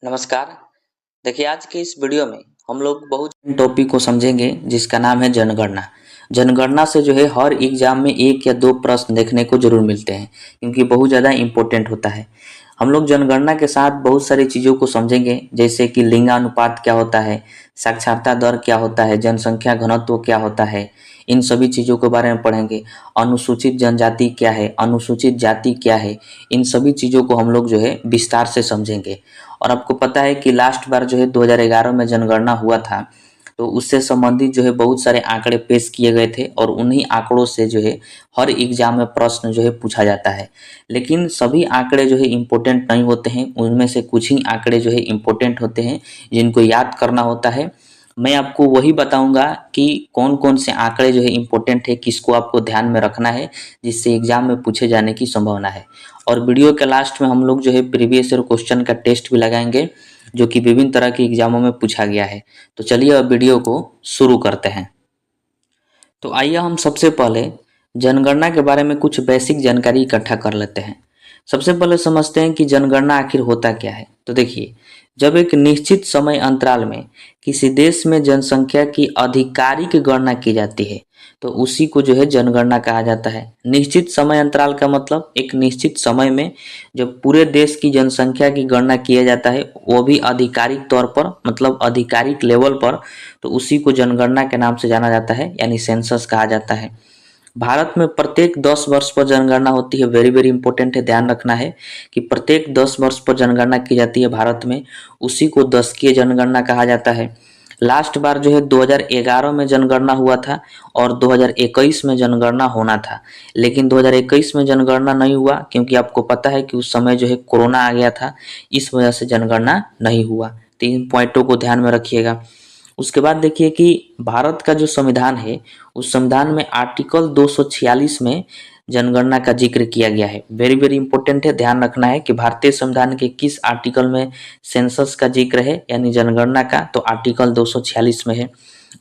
नमस्कार। देखिए, आज के इस वीडियो में हम लोग बहुत टॉपिक को समझेंगे जिसका नाम है जनगणना। जनगणना से जो है हर एग्जाम में 1 या 2 प्रश्न देखने को ज़रूर मिलते हैं क्योंकि बहुत ज़्यादा इम्पोर्टेंट होता है। हम लोग जनगणना के साथ बहुत सारी चीज़ों को समझेंगे जैसे कि लिंगानुपात क्या होता है, साक्षरता दर क्या होता है, जनसंख्या घनत्व क्या होता है, इन सभी चीज़ों के बारे में पढ़ेंगे। अनुसूचित जनजाति क्या है, अनुसूचित जाति क्या है, इन सभी चीज़ों को हम लोग जो है विस्तार से समझेंगे। और आपको पता है कि लास्ट बार जो है 2011 में जनगणना हुआ था, तो उससे संबंधित जो है बहुत सारे आंकड़े पेश किए गए थे और उन्हीं आंकड़ों से जो है हर एग्जाम में प्रश्न जो है पूछा जाता है। लेकिन सभी आंकड़े जो है इम्पोर्टेंट नहीं होते हैं, उनमें से कुछ ही आंकड़े जो है इम्पोर्टेंट होते हैं जिनको याद करना होता है। मैं आपको वही बताऊंगा कि कौन कौन से आंकड़े जो है इम्पोर्टेंट है, किसको आपको ध्यान में रखना है, जिससे एग्जाम में पूछे जाने की संभावना है। और वीडियो के लास्ट में हम लोग जो है प्रीवियस ईयर क्वेश्चन का टेस्ट भी लगाएंगे जो कि विभिन्न तरह के एग्जामों में पूछा गया है। तो चलिए अब वीडियो को शुरू करते हैं। तो आइए हम सबसे पहले जनगणना के बारे में कुछ बेसिक जानकारी इकट्ठा कर लेते हैं। सबसे पहले समझते हैं कि जनगणना आखिर होता क्या है। तो देखिए, जब एक निश्चित समय अंतराल में किसी देश में जनसंख्या की आधिकारिक गणना की जाती है तो उसी को जो है जनगणना कहा जाता है। निश्चित समय अंतराल का मतलब एक निश्चित समय में जब पूरे देश की जनसंख्या की गणना किया जाता है, वो भी आधिकारिक तौर पर, मतलब आधिकारिक लेवल पर, तो उसी को जनगणना के नाम से जाना जाता है, यानी सेंसस कहा जाता है। भारत में प्रत्येक 10 वर्ष पर जनगणना होती है। वेरी वेरी इंपॉर्टेंट है, ध्यान रखना है कि प्रत्येक 10 वर्ष पर जनगणना की जाती है भारत में। उसी को दशकीय जनगणना कहा जाता है। लास्ट बार जो है 2011 में जनगणना हुआ था और 2021 में जनगणना होना था, लेकिन 2021 में जनगणना नहीं हुआ क्योंकि आपको पता है कि उस समय जो है कोरोना आ गया था, इस वजह से जनगणना नहीं हुआ। तो इन पॉइंटों को ध्यान में रखिएगा। उसके बाद देखिए कि भारत का जो संविधान है, उस संविधान में आर्टिकल 246 में जनगणना का जिक्र किया गया है। वेरी वेरी इंपॉर्टेंट है, ध्यान रखना है कि भारतीय संविधान के किस आर्टिकल में सेंसस का जिक्र है, यानी जनगणना का, तो आर्टिकल 246 में है।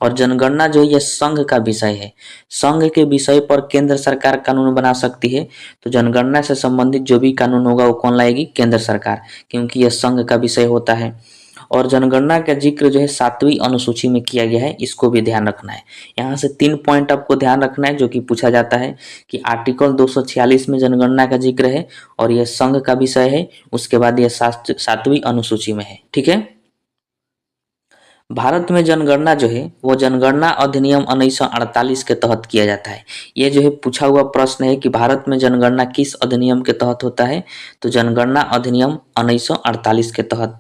और जनगणना जो है यह संघ का विषय है। संघ के विषय पर केंद्र सरकार कानून बना सकती है, तो जनगणना से संबंधित जो भी कानून होगा वो कौन लाएगी? केंद्र सरकार, क्योंकि यह संघ का विषय होता है। और जनगणना का जिक्र जो है 7वीं अनुसूची में किया गया है, इसको भी ध्यान रखना है। यहाँ से 3 पॉइंट आपको ध्यान रखना है जो कि पूछा जाता है कि आर्टिकल 246 में जनगणना का जिक्र है और यह संघ का विषय है, उसके बाद यह 7वीं अनुसूची में है। ठीक है। भारत में जनगणना जो है वो जनगणना अधिनियम 1948 के तहत किया जाता है। ये जो है पूछा हुआ प्रश्न है कि भारत में जनगणना किस अधिनियम के तहत होता है, तो जनगणना अधिनियम 1948 के तहत।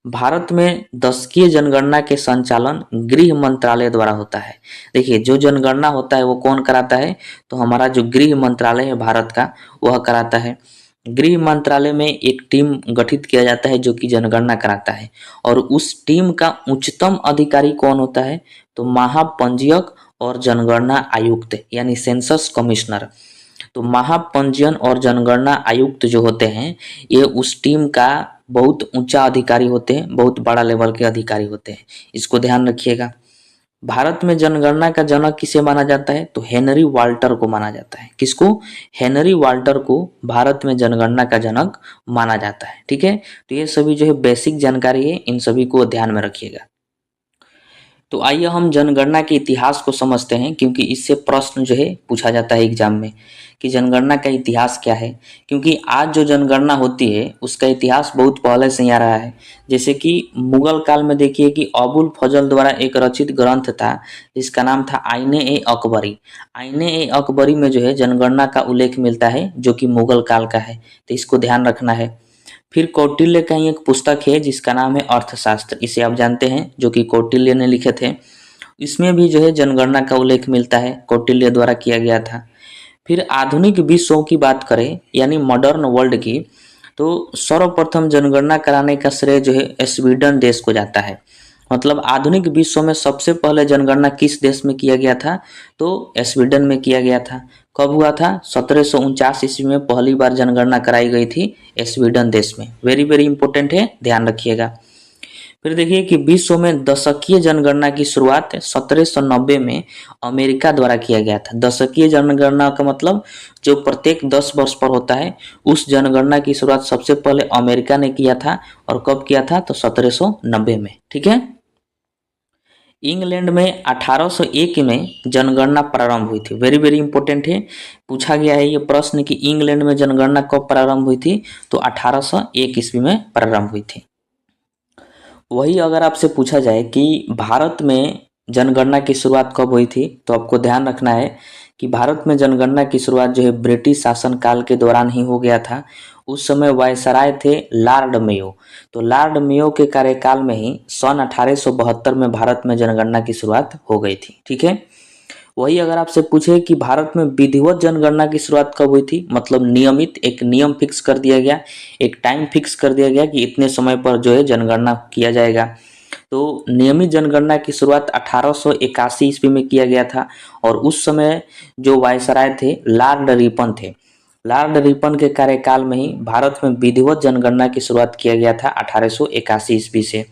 भारत में दशकीय जनगणना के संचालन गृह मंत्रालय द्वारा होता है। देखिए, जो जनगणना होता है वो कौन कराता है, तो हमारा जो गृह मंत्रालय है भारत का, वह कराता है। गृह मंत्रालय में एक टीम गठित किया जाता है जो कि जनगणना कराता है। और उस टीम का उच्चतम अधिकारी कौन होता है, तो महापंजीयक और जनगणना आयुक्त, यानी सेंसस कमिश्नर। तो महापंजीयन और जनगणना आयुक्त जो होते हैं, ये उस टीम का बहुत ऊंचा अधिकारी होते हैं, बहुत बड़ा लेवल के अधिकारी होते हैं। इसको ध्यान रखिएगा। भारत में जनगणना का जनक किसे माना जाता है, तो हेनरी वाल्टर को माना जाता है। किसको? हेनरी वाल्टर को भारत में जनगणना का जनक माना जाता है। ठीक है। तो ये सभी जो है बेसिक जानकारी है, इन सभी को ध्यान में रखिएगा। तो आइए हम जनगणना के इतिहास को समझते हैं क्योंकि इससे प्रश्न जो है पूछा जाता है एग्जाम में कि जनगणना का इतिहास क्या है। क्योंकि आज जो जनगणना होती है उसका इतिहास बहुत पहले से ही आ रहा है। जैसे कि मुगल काल में देखिए कि अबुल फजल द्वारा एक रचित ग्रंथ था जिसका नाम था आईने ए अकबरी। आईने ए अकबरी में जो है जनगणना का उल्लेख मिलता है जो कि मुगल काल का है, तो इसको ध्यान रखना है। फिर कौटिल्य का ही एक पुस्तक है जिसका नाम है अर्थशास्त्र, इसे आप जानते हैं, जो कि कौटिल्य ने लिखे थे। इसमें भी जो है जनगणना का उल्लेख मिलता है, कौटिल्य द्वारा किया गया था। फिर आधुनिक विश्व की बात करें, यानी मॉडर्न वर्ल्ड की, तो सर्वप्रथम जनगणना कराने का श्रेय जो है स्वीडन देश को जाता है। मतलब आधुनिक विश्व में सबसे पहले जनगणना किस देश में किया गया था, तो स्वीडन में किया गया था। कब हुआ था? 1749 ईस्वी में पहली बार जनगणना कराई गई थी स्वीडन देश में। वेरी वेरी इंपॉर्टेंट है, ध्यान रखिएगा। फिर देखिए कि विश्व में दशकीय जनगणना की शुरुआत 1790 में अमेरिका द्वारा किया गया था। दशकीय जनगणना का मतलब जो प्रत्येक 10 वर्ष पर होता है, उस जनगणना की शुरुआत सबसे पहले अमेरिका ने किया था। और कब किया था? तो 1790 में। ठीक है। इंग्लैंड में 1801 में जनगणना प्रारंभ हुई थी। वेरी वेरी इंपॉर्टेंट है, पूछा गया है ये प्रश्न कि इंग्लैंड में जनगणना कब प्रारंभ हुई थी? तो 1801 ईस्वी में प्रारंभ हुई थी। वही अगर आपसे पूछा जाए कि भारत में जनगणना की शुरुआत कब हुई थी, तो आपको ध्यान रखना है कि भारत में जनगणना की शुरुआत जो है ब्रिटिश शासनकाल के दौरान ही हो गया था। उस समय वायसराय थे लॉर्ड मेयो। तो लॉर्ड मेयो के कार्यकाल में ही सन 1872 में भारत में जनगणना की शुरुआत हो गई थी। ठीक है। वही अगर आपसे पूछे कि भारत में विधिवत जनगणना की शुरुआत कब हुई थी, मतलब नियमित एक नियम फिक्स कर दिया गया, एक टाइम फिक्स कर दिया गया कि इतने समय पर जो है जनगणना किया जाएगा। तो नियमित जनगणना की शुरुआत 1881 ईस्वी में किया गया था। और उस समय जो वायसराय थे लॉर्ड रिपन थे। लॉर्ड रिपन के कार्यकाल में ही भारत में विधिवत जनगणना की शुरुआत किया गया था 1881 ईस्वी से।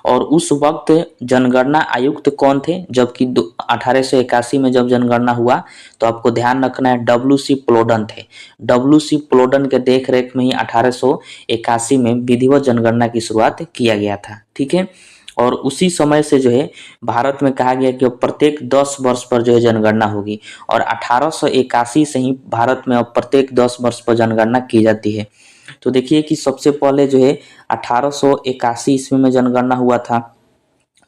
और उस वक्त जनगणना आयुक्त कौन थे? जबकि 1881 में जब जनगणना हुआ तो आपको ध्यान रखना है डब्ल्यू.सी. प्लोडन थे। डब्ल्यू.सी. प्लोडन के देखरेख में ही 1881 में विधिवत जनगणना की शुरुआत किया गया था। ठीक है। और उसी समय से जो है भारत में कहा गया कि अब प्रत्येक 10 वर्ष पर जो है जनगणना होगी। और 1881 से ही भारत में अब प्रत्येक 10 वर्ष पर जनगणना की जाती है। तो देखिए कि सबसे पहले जो है 1881 ईस्वी में जनगणना हुआ था।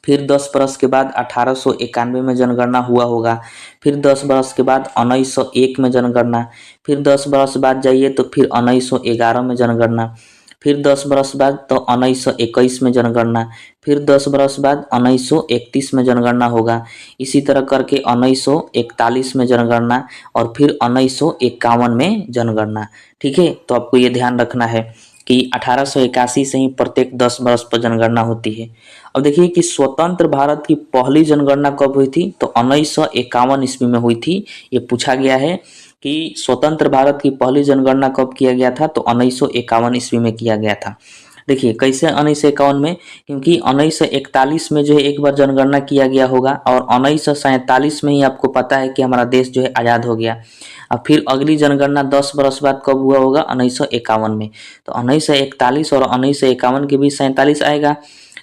फिर 10 बरस के बाद 1891 में जनगणना हुआ होगा। फिर 10 बरस के बाद 1901 में जनगणना। फिर 10 बरस बाद जाइए तो फिर 1911 में जनगणना। फिर 10 बरस बाद तो 1921 में जनगणना। फिर 10 बरस बाद 1931 में जनगणना होगा। इसी तरह करके 1941 में जनगणना और फिर 1951 में जनगणना। ठीक है। तो आपको ये ध्यान रखना है कि 1881 से ही प्रत्येक 10 बरस पर जनगणना होती है। अब देखिए कि स्वतंत्र भारत की पहली जनगणना कब हुई थी? तो 1951 ईस्वी में हुई थी। ये पूछा गया है कि स्वतंत्र भारत की पहली जनगणना कब किया गया था? तो 1951 ईस्वी में किया गया था। देखिए कैसे 1951 में, क्योंकि 1941 में जो है एक बार जनगणना किया गया होगा और 1947 में ही आपको पता है कि हमारा देश जो है आज़ाद हो गया। अब फिर अगली जनगणना 10 बरस बाद कब हुआ होगा? 1951 में। तो 1941 और 1951 के बीच 47 आएगा, तो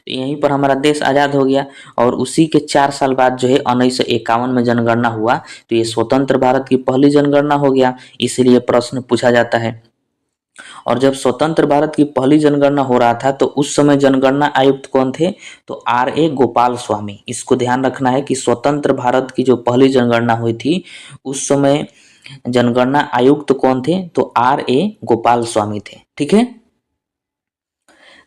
यहीं पर हमारा देश आज़ाद हो गया। और उसी के 4 साल बाद जो है 1951 में जनगणना हुआ। तो ये स्वतंत्र भारत की पहली जनगणना हो गया, इसीलिए प्रश्न पूछा जाता है। और जब स्वतंत्र भारत की पहली जनगणना हो रहा था तो उस समय जनगणना आयुक्त कौन थे? तो R.A. गोपाल स्वामी। इसको ध्यान रखना है कि स्वतंत्र भारत की जो पहली जनगणना हुई थी उस समय जनगणना आयुक्त कौन थे? तो R.A. गोपाल स्वामी थे। ठीक है।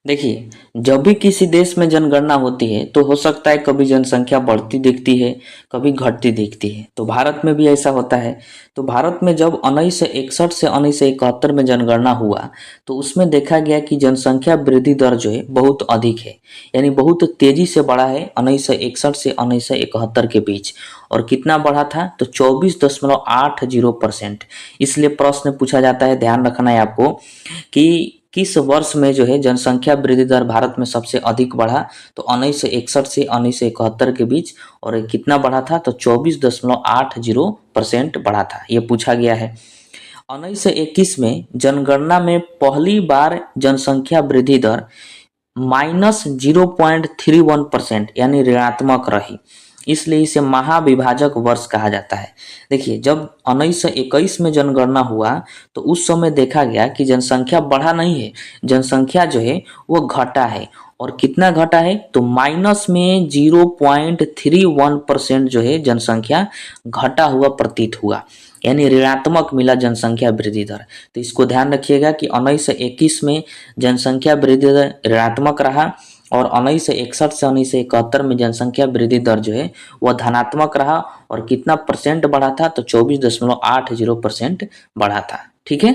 देखिए जब भी किसी देश में जनगणना होती है तो हो सकता है कभी जनसंख्या बढ़ती दिखती है, कभी घटती दिखती है। तो भारत में भी ऐसा होता है। तो भारत में जब 1961 से 1971 में जनगणना हुआ तो उसमें देखा गया कि जनसंख्या वृद्धि दर जो है बहुत अधिक है, यानी बहुत तेजी से बढ़ा है 1961 से 1971 के बीच। और कितना बढ़ा था? तो 24.80%। इसलिए प्रश्न पूछा जाता है, ध्यान रखना है आपको कि किस वर्ष में जो है जनसंख्या वृद्धि दर भारत में सबसे अधिक बढ़ा? तो 1961 से 1971 के बीच। और कितना बढ़ा था? तो 24.80% बढ़ा था, ये पूछा गया है। 1921 में जनगणना में पहली बार जनसंख्या वृद्धि दर -0.31% यानी ऋणात्मक रही, इसलिए इसे महाविभाजक वर्ष कहा जाता है। देखिए जब 1921 में जनगणना हुआ तो उस समय देखा गया कि जनसंख्या बढ़ा नहीं है, जनसंख्या जो है वो घटा है। और कितना घटा है? तो माइनस में 0.31% जो है जनसंख्या घटा हुआ प्रतीत हुआ, यानी ऋणात्मक मिला जनसंख्या वृद्धि दर। तो इसको ध्यान रखिएगा कि 1921 में जनसंख्या वृद्धि दर ऋणात्मक रहा और 1961 से 1971 में जनसंख्या वृद्धि दर जो है वह धनात्मक रहा। और कितना परसेंट बढ़ा था? तो 24.80% बढ़ा था। ठीक है।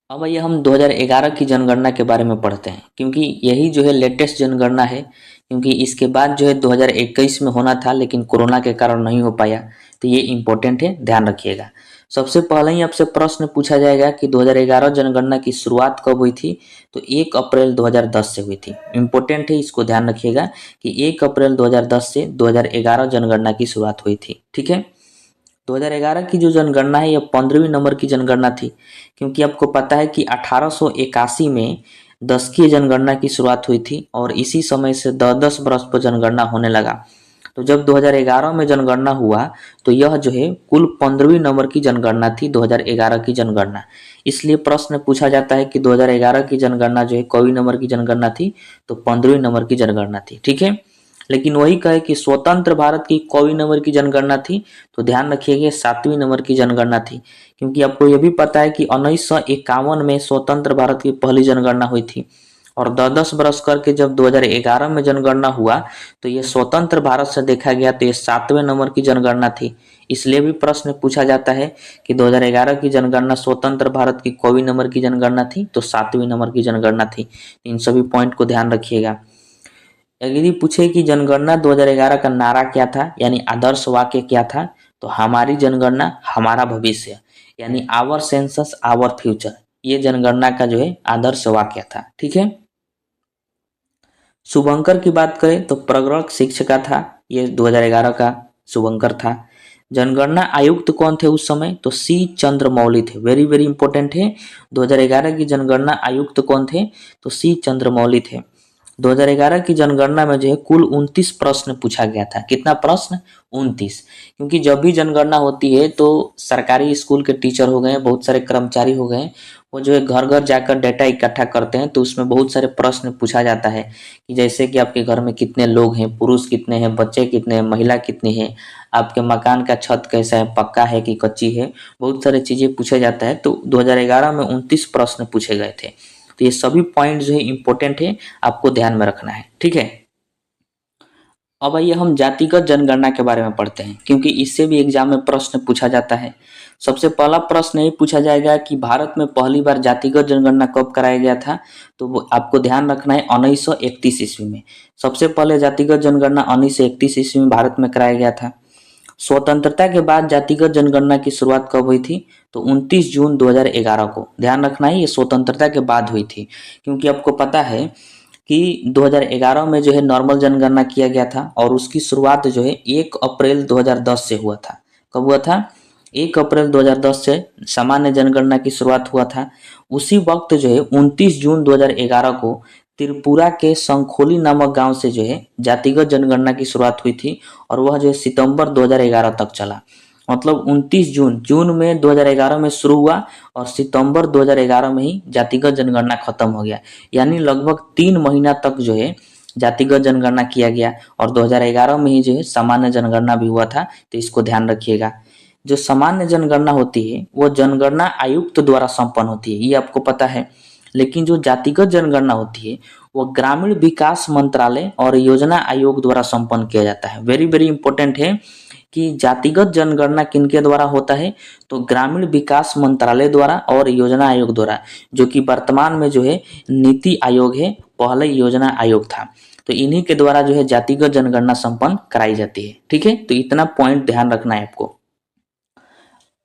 अब आइए हम 2011 की जनगणना के बारे में पढ़ते हैं, क्योंकि यही जो है लेटेस्ट जनगणना है। क्योंकि इसके बाद जो है 2021 में होना था लेकिन कोरोना के कारण नहीं हो पाया। तो ये इम्पोर्टेंट है, ध्यान रखिएगा। सबसे पहले ही आपसे प्रश्न पूछा जाएगा कि 2011 जनगणना की शुरुआत कब हुई थी, तो 1 अप्रैल 2010 से हुई थी। इम्पोर्टेंट है, इसको ध्यान रखिएगा कि 1 अप्रैल 2010 से 2011 जनगणना की शुरुआत हुई थी। ठीक है, 2011 की जो जनगणना है यह 15वीं नंबर की जनगणना थी, क्योंकि आपको पता है कि 1881 में दशकीय जनगणना की शुरुआत हुई थी और इसी समय से 10-10 वर्ष पर जनगणना होने लगा। तो जब 2011 में जनगणना हुआ तो यह जो है कुल 15वीं नंबर की जनगणना थी, 2011 की जनगणना। इसलिए प्रश्न पूछा जाता है कि 2011 की जनगणना जो है कौवीं नंबर की जनगणना थी, तो 15वीं नंबर की जनगणना थी। ठीक है, लेकिन वही कहे कि स्वतंत्र भारत की कौवीं नंबर की जनगणना थी, तो ध्यान रखिएगा 7वीं नंबर की जनगणना थी, क्योंकि आपको यह भी पता है कि 1951 में स्वतंत्र भारत की पहली जनगणना हुई थी और 10-10 बरस करके जब 2011 में जनगणना हुआ तो ये स्वतंत्र भारत से देखा गया तो ये 7वें नंबर की जनगणना थी। इसलिए भी प्रश्न पूछा जाता है कि 2011 की जनगणना स्वतंत्र भारत की कौवीं नंबर की जनगणना थी, तो 7वीं नंबर की जनगणना थी। इन सभी पॉइंट को ध्यान रखिएगा। यदि पूछे कि जनगणना 2011 का नारा क्या था, यानी आदर्श वाक्य क्या था, तो हमारी जनगणना हमारा भविष्य, यानी आवर सेंसस आवर फ्यूचर, ये जनगणना का जो है आदर्श वाक्य था। ठीक है, शुभंकर की बात करें तो प्रगणक शिक्षिका था, ये 2011 का शुभंकर था। जनगणना आयुक्त कौन थे उस समय, तो सी चंद्रमौली थे। वेरी वेरी इंपॉर्टेंट है, 2011 की जनगणना आयुक्त कौन थे, तो सी चंद्रमौली थे। 2011 की जनगणना में जो है कुल 29 प्रश्न पूछा गया था। कितना प्रश्न, 29। क्योंकि जब भी जनगणना होती है तो सरकारी स्कूल के टीचर हो गए, बहुत सारे कर्मचारी हो गए, वो जो है घर घर जाकर डाटा इकट्ठा करते हैं, तो उसमें बहुत सारे प्रश्न पूछा जाता है कि जैसे कि आपके घर में कितने लोग हैं, पुरुष कितने हैं, बच्चे कितने हैं, महिला कितनी है, आपके मकान का छत कैसा है, पक्का है कि कच्ची है, बहुत सारी चीज़ें पूछा जाता है। तो 2011 में 29 प्रश्न पूछे गए थे। तो ये सभी पॉइंट जो है इंपॉर्टेंट है, आपको ध्यान में रखना है। ठीक है, अब आइए हम जातिगत जनगणना के बारे में पढ़ते हैं, क्योंकि इससे भी एग्जाम में प्रश्न पूछा जाता है। सबसे पहला प्रश्न ये पूछा जाएगा कि भारत में पहली बार जातिगत जनगणना कब कराया गया था, तो वो आपको ध्यान रखना है 1931 ईस्वी में। सबसे पहले जातिगत जनगणना 1931 ईस्वी में भारत में कराया गया था। स्वतंत्रता के बाद जातिगत जनगणना की शुरुआत कब हुई थी, तो 29 जून 2011 को। ध्यान रखना है, ये स्वतंत्रता के बाद हुई थी, क्योंकि आपको पता है कि 2011 में जो है नॉर्मल जनगणना किया गया था और उसकी शुरुआत जो है 1 अप्रैल 2010 से हुआ था। कब हुआ था, 1 अप्रैल 2010 से सामान्य जनगणना की शुरुआत हुआ था। उसी वक्त जो है 29 जून 2011 को त्रिपुरा के संखोली नामक गांव से जो है जातिगत जनगणना की शुरुआत हुई थी और वह जो है सितंबर 2011 तक चला। मतलब 29 जून में 2011 में शुरू हुआ और सितंबर 2011 में ही जातिगत जनगणना खत्म हो गया। यानी लगभग 3 महीना तक जो है जातिगत जनगणना किया गया और 2011 में ही जो है सामान्य जनगणना भी हुआ था। तो इसको ध्यान रखिएगा। जो सामान्य जनगणना होती है वो जनगणना आयुक्त द्वारा संपन्न होती है, ये आपको पता है। लेकिन जो जातिगत जनगणना होती है वो ग्रामीण विकास मंत्रालय और योजना आयोग द्वारा संपन्न किया जाता है। वेरी वेरी इंपॉर्टेंट है कि जातिगत जनगणना किनके द्वारा होता है, तो ग्रामीण विकास मंत्रालय द्वारा और योजना आयोग द्वारा, जो कि वर्तमान में जो है नीति आयोग है, पहले योजना आयोग था। तो इन्हीं के द्वारा जो है जातिगत जनगणना संपन्न कराई जाती है। ठीक है, तो इतना पॉइंट ध्यान रखना है आपको।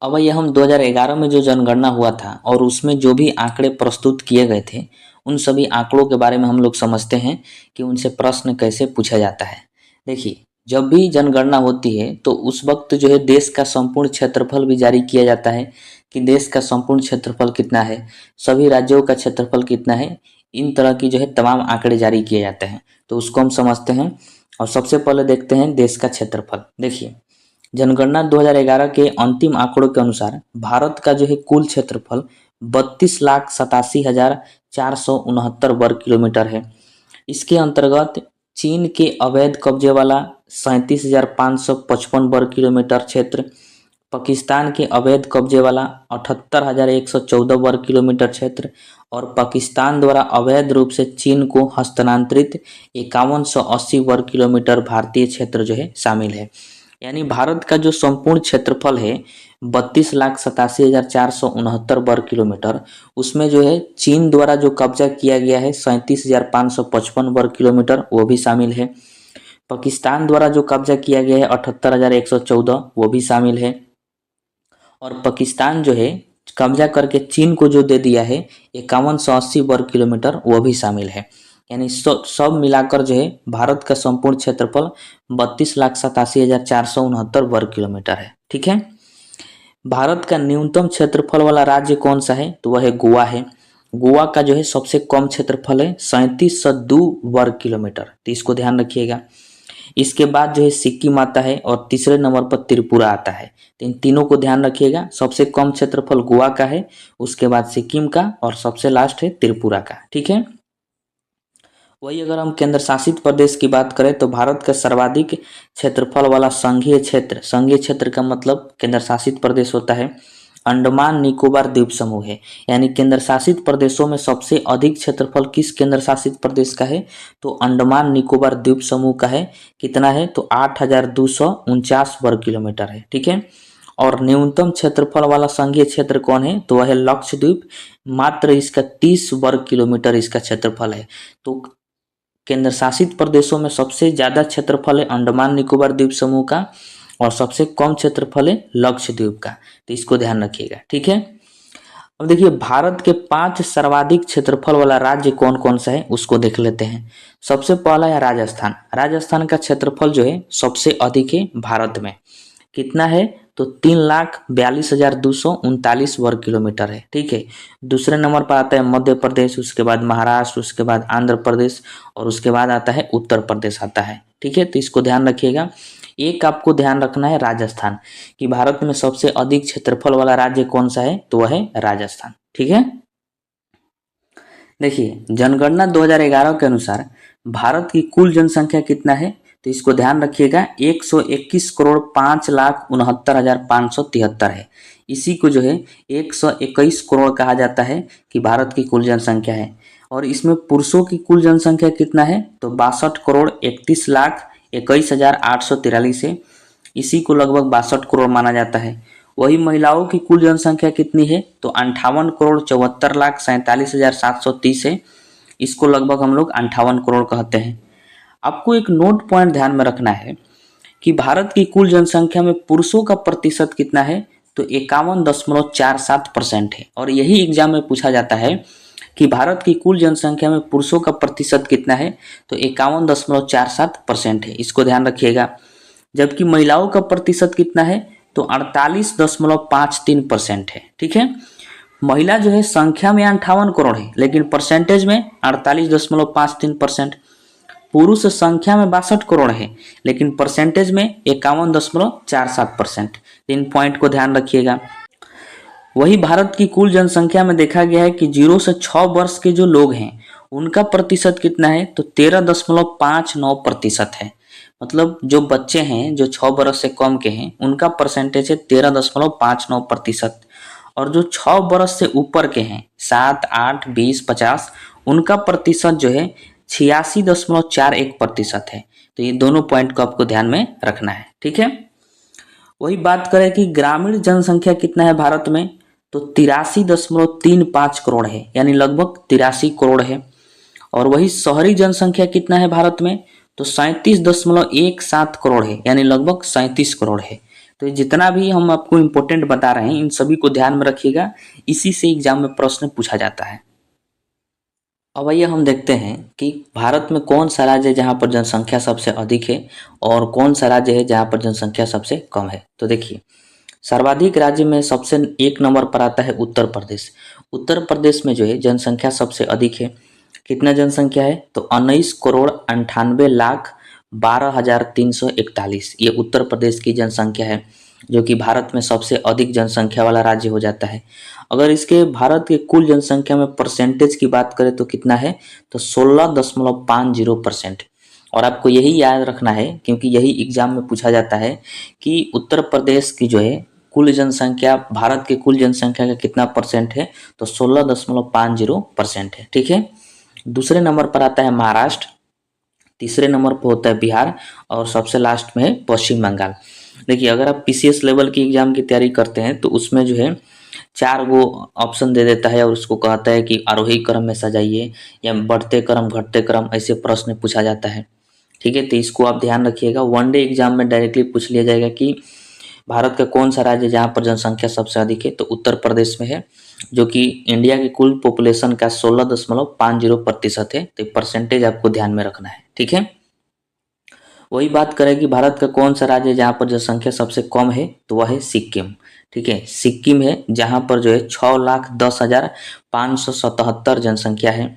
अब ये हम 2011 में जो जनगणना हुआ था और उसमें जो भी आंकड़े प्रस्तुत किए गए थे, उन सभी आंकड़ों के बारे में हम लोग समझते हैं कि उनसे प्रश्न कैसे पूछा जाता है। देखिए, जब भी जनगणना होती है तो उस वक्त जो है देश का संपूर्ण क्षेत्रफल भी जारी किया जाता है कि देश का संपूर्ण क्षेत्रफल कितना है, सभी राज्यों का क्षेत्रफल कितना है, इन तरह की जो है तमाम आंकड़े जारी किए जाते हैं। तो उसको हम समझते हैं और सबसे पहले देखते हैं देश का क्षेत्रफल। देखिए, जनगणना 2011 के अंतिम आंकड़ों के अनुसार भारत का जो है कुल क्षेत्रफल 32,87,469 वर्ग किलोमीटर है। इसके अंतर्गत चीन के अवैध कब्जे वाला 37,555 वर्ग किलोमीटर क्षेत्र, पाकिस्तान के अवैध कब्जे वाला 78,114 वर्ग किलोमीटर क्षेत्र और पाकिस्तान द्वारा अवैध रूप से चीन को हस्तांतरित 5180 वर्ग किलोमीटर भारतीय क्षेत्र जो है शामिल है। यानी भारत का जो संपूर्ण क्षेत्रफल है 32,87,469 वर्ग किलोमीटर, उसमें जो है चीन द्वारा जो कब्जा किया गया है 37,555 वर्ग किलोमीटर वो भी शामिल है। पाकिस्तान द्वारा जो कब्जा किया गया है 78,114 वो भी शामिल है। और पाकिस्तान जो है कब्जा करके चीन को जो दे दिया है 5180 वर्ग किलोमीटर, वो भी शामिल है। यानी सब मिलाकर जो है भारत का संपूर्ण क्षेत्रफल 32,87,469 वर्ग किलोमीटर है। ठीक है। भारत का न्यूनतम क्षेत्रफल वाला राज्य कौन सा है, तो वह है गोवा है। गोवा का जो है सबसे कम क्षेत्रफल है 3702 वर्ग किलोमीटर, तो इसको ध्यान रखिएगा। इसके बाद जो है सिक्किम आता है और तीसरे नंबर पर त्रिपुरा आता है। तो इन तीनों को ध्यान रखिएगा, सबसे कम क्षेत्रफल गोवा का है, उसके बाद सिक्किम का और सबसे लास्ट है त्रिपुरा का। ठीक है। वही अगर हम केंद्र शासित प्रदेश की बात करें तो भारत का सर्वाधिक क्षेत्रफल वाला संघीय क्षेत्र का मतलब केंद्र शासित प्रदेश होता है अंडमान निकोबार द्वीप समूह है। यानी केंद्र शासित प्रदेशों में सबसे अधिक क्षेत्रफल किस केंद्र शासित प्रदेश का है, तो अंडमान निकोबार द्वीप समूह का है। कितना है, तो 8,249 वर्ग किलोमीटर है। ठीक है। और न्यूनतम क्षेत्रफल वाला संघीय क्षेत्र कौन है, तो वह है लक्षद्वीप, मात्र इसका 30 वर्ग किलोमीटर इसका क्षेत्रफल है। तो केंद्र शासित प्रदेशों में सबसे ज्यादा क्षेत्रफल है अंडमान निकोबार द्वीप समूह का और सबसे कम क्षेत्रफल है लक्षद्वीप का, तो इसको ध्यान रखिएगा। ठीक है। अब देखिए भारत के 5 सर्वाधिक क्षेत्रफल वाला राज्य कौन कौन सा है उसको देख लेते हैं। सबसे पहला है राजस्थान। राजस्थान का क्षेत्रफल जो है सबसे अधिक है भारत में। कितना है, तो 3,42,239 वर्ग किलोमीटर है। ठीक है। दूसरे नंबर पर आता है मध्य प्रदेश, उसके बाद महाराष्ट्र, उसके बाद आंध्र प्रदेश और उसके बाद आता है उत्तर प्रदेश आता है। ठीक है। तो इसको ध्यान रखिएगा। एक आपको ध्यान रखना है राजस्थान, कि भारत में सबसे अधिक क्षेत्रफल वाला राज्य कौन सा है, तो वह है राजस्थान। ठीक है। देखिए जनगणना 2011 के अनुसार भारत की कुल जनसंख्या कितना है, तो इसको ध्यान रखिएगा 121,05,69,573 है। इसी को जो है 121 करोड़ कहा जाता है कि भारत की कुल जनसंख्या है। और इसमें पुरुषों की कुल जनसंख्या कितना है, तो 62,31,21,843 है। इसी को लगभग 62 करोड़ माना जाता है। वही महिलाओं की कुल जनसंख्या कितनी है, तो 58,74,47,730 है। इसको लगभग हम लोग 58 करोड़ कहते हैं। आपको एक नोट पॉइंट ध्यान में रखना है कि भारत की कुल जनसंख्या में पुरुषों का प्रतिशत कितना है, तो 51.47% है। और यही एग्जाम में पूछा जाता है कि भारत की कुल जनसंख्या में पुरुषों का प्रतिशत कितना है, तो 51.47% है। इसको ध्यान रखिएगा। जबकि महिलाओं का प्रतिशत कितना है, तो 48.53% है। ठीक है। महिला जो है संख्या में 58 करोड़ है, लेकिन परसेंटेज में 48.53%। पुरुष संख्या में 62 करोड़ है, लेकिन परसेंटेज में 51.47%। इन पॉइंट को ध्यान रखिएगा। वही भारत की कुल जनसंख्या में देखा गया है कि 0 से 6 वर्ष के जो लोग हैं उनका प्रतिशत कितना है, तो 13.59% है। मतलब जो बच्चे हैं जो 6 वर्ष से कम के हैं उनका परसेंटेज है 13.59%। और जो 6 वर्ष से ऊपर के हैं 7, 8, 20, 50 उनका प्रतिशत जो है 86.41% है। तो ये दोनों पॉइंट को आपको ध्यान में रखना है। ठीक है। वही बात करें कि ग्रामीण जनसंख्या कितना है भारत में, तो 83.35 करोड़ है, यानी लगभग 83 करोड़ है। और वही शहरी जनसंख्या कितना है भारत में, तो 37.17 करोड़ है, यानी लगभग 37 करोड़ है। तो जितना भी हम आपको इम्पोर्टेंट बता रहे हैं इन सभी को ध्यान में रखिएगा, इसी से एग्जाम में प्रश्न पूछा जाता है। अब आइए हम देखते हैं कि भारत में कौन सा राज्य है जहाँ पर जनसंख्या सबसे अधिक है और कौन सा राज्य है जहाँ पर जनसंख्या सबसे कम है। तो देखिए सर्वाधिक राज्य में सबसे 1 नंबर पर आता है उत्तर प्रदेश। उत्तर प्रदेश में जो है जनसंख्या सबसे अधिक है। कितना जनसंख्या है, तो 19,98,12,341। ये उत्तर प्रदेश की जनसंख्या है, जो कि भारत में सबसे अधिक जनसंख्या वाला राज्य हो जाता है। अगर इसके भारत के कुल जनसंख्या में परसेंटेज की बात करें तो कितना है, तो 16.50%। और आपको यही याद रखना है क्योंकि यही एग्जाम में पूछा जाता है कि उत्तर प्रदेश की जो है कुल जनसंख्या भारत के कुल जनसंख्या का कितना परसेंट है, तो 16.50% है। ठीक है। दूसरे नंबर पर आता है महाराष्ट्र, तीसरे नंबर पर होता है बिहार और सबसे लास्ट में है पश्चिम बंगाल। देखिए अगर आप पीसीएस लेवल की एग्जाम की तैयारी करते हैं तो उसमें जो है 4 वो ऑप्शन दे देता है और उसको कहता है कि आरोही क्रम में सजाइए या बढ़ते क्रम घटते क्रम, ऐसे प्रश्न पूछा जाता है। ठीक है। तो इसको आप ध्यान रखिएगा। वनडे एग्जाम में डायरेक्टली पूछ लिया जाएगा कि भारत का कौन सा राज्य जहाँ पर जनसंख्या सबसे अधिक है? तो उत्तर प्रदेश में है, जो कि इंडिया की कुल पॉपुलेशन का 16.50% है। तो परसेंटेज आपको ध्यान में रखना है, ठीक है। वही बात करें कि भारत का कौन सा राज्य है जहाँ पर जनसंख्या सबसे कम है? तो वह है सिक्किम, ठीक है। सिक्किम है जहाँ पर जो है 6,10,577 जनसंख्या है।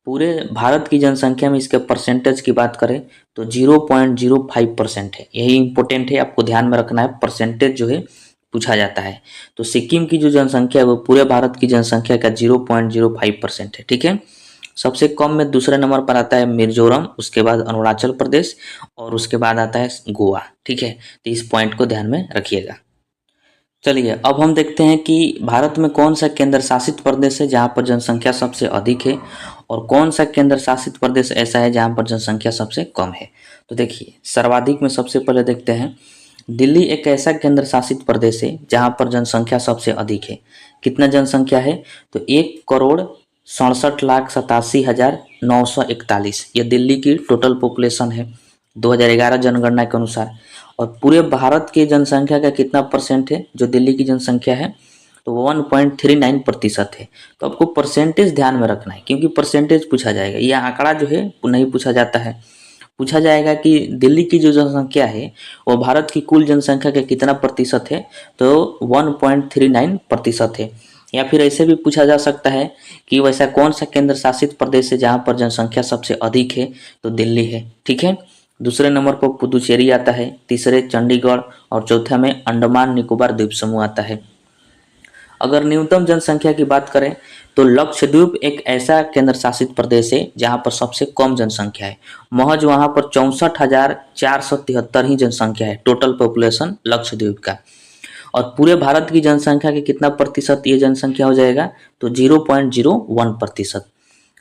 पूरे भारत की जनसंख्या में इसके परसेंटेज की बात करें तो 0.05% है। यही इंपॉर्टेंट है, आपको ध्यान में रखना है, परसेंटेज जो है पूछा जाता है। तो सिक्किम की जो जनसंख्या है वो पूरे भारत की जनसंख्या का 0.05% है, ठीक है। सबसे कम में दूसरे नंबर पर आता है मिजोरम, उसके बाद अरुणाचल प्रदेश और उसके बाद आता है गोवा, ठीक है। तो इस पॉइंट को ध्यान में रखिएगा। चलिए अब हम देखते हैं कि भारत में कौन सा केंद्र शासित प्रदेश है जहाँ पर जनसंख्या सबसे अधिक है और कौन सा केंद्र शासित प्रदेश ऐसा है जहाँ पर जनसंख्या सबसे कम है। तो देखिए सर्वाधिक में सबसे पहले देखते हैं, दिल्ली एक ऐसा केंद्र शासित प्रदेश है जहाँ पर जनसंख्या सबसे अधिक है। कितना जनसंख्या है? तो 1,67,87,941, यह दिल्ली की टोटल पॉपुलेशन है 2011 जनगणना के अनुसार। और पूरे भारत की जनसंख्या का कितना परसेंट है जो दिल्ली की जनसंख्या है? तो 1.39% है। तो आपको परसेंटेज ध्यान में रखना है क्योंकि परसेंटेज पूछा जाएगा, यह आंकड़ा जो है नहीं पूछा जाता है। पूछा जाएगा कि दिल्ली की जो जनसंख्या है वो भारत की कुल जनसंख्या का कितना प्रतिशत है? तो 1.39% है। या फिर ऐसे भी पूछा जा सकता है कि वैसा कौन सा केंद्र शासित प्रदेश है जहाँ पर जनसंख्या सबसे अधिक है? तो दिल्ली है, ठीक है। दूसरे नंबर पर पुदुचेरी आता है, तीसरे चंडीगढ़ और चौथे में अंडमान निकोबार द्वीप समूह आता है। अगर न्यूनतम जनसंख्या की बात करें तो लक्षद्वीप एक ऐसा केंद्र शासित प्रदेश है जहां पर सबसे कम जनसंख्या है। महज वहां पर 64,473 ही जनसंख्या है, टोटल पॉपुलेशन लक्षद्वीप का। और पूरे भारत की जनसंख्या के कितना प्रतिशत ये जनसंख्या हो जाएगा? तो 0.01%।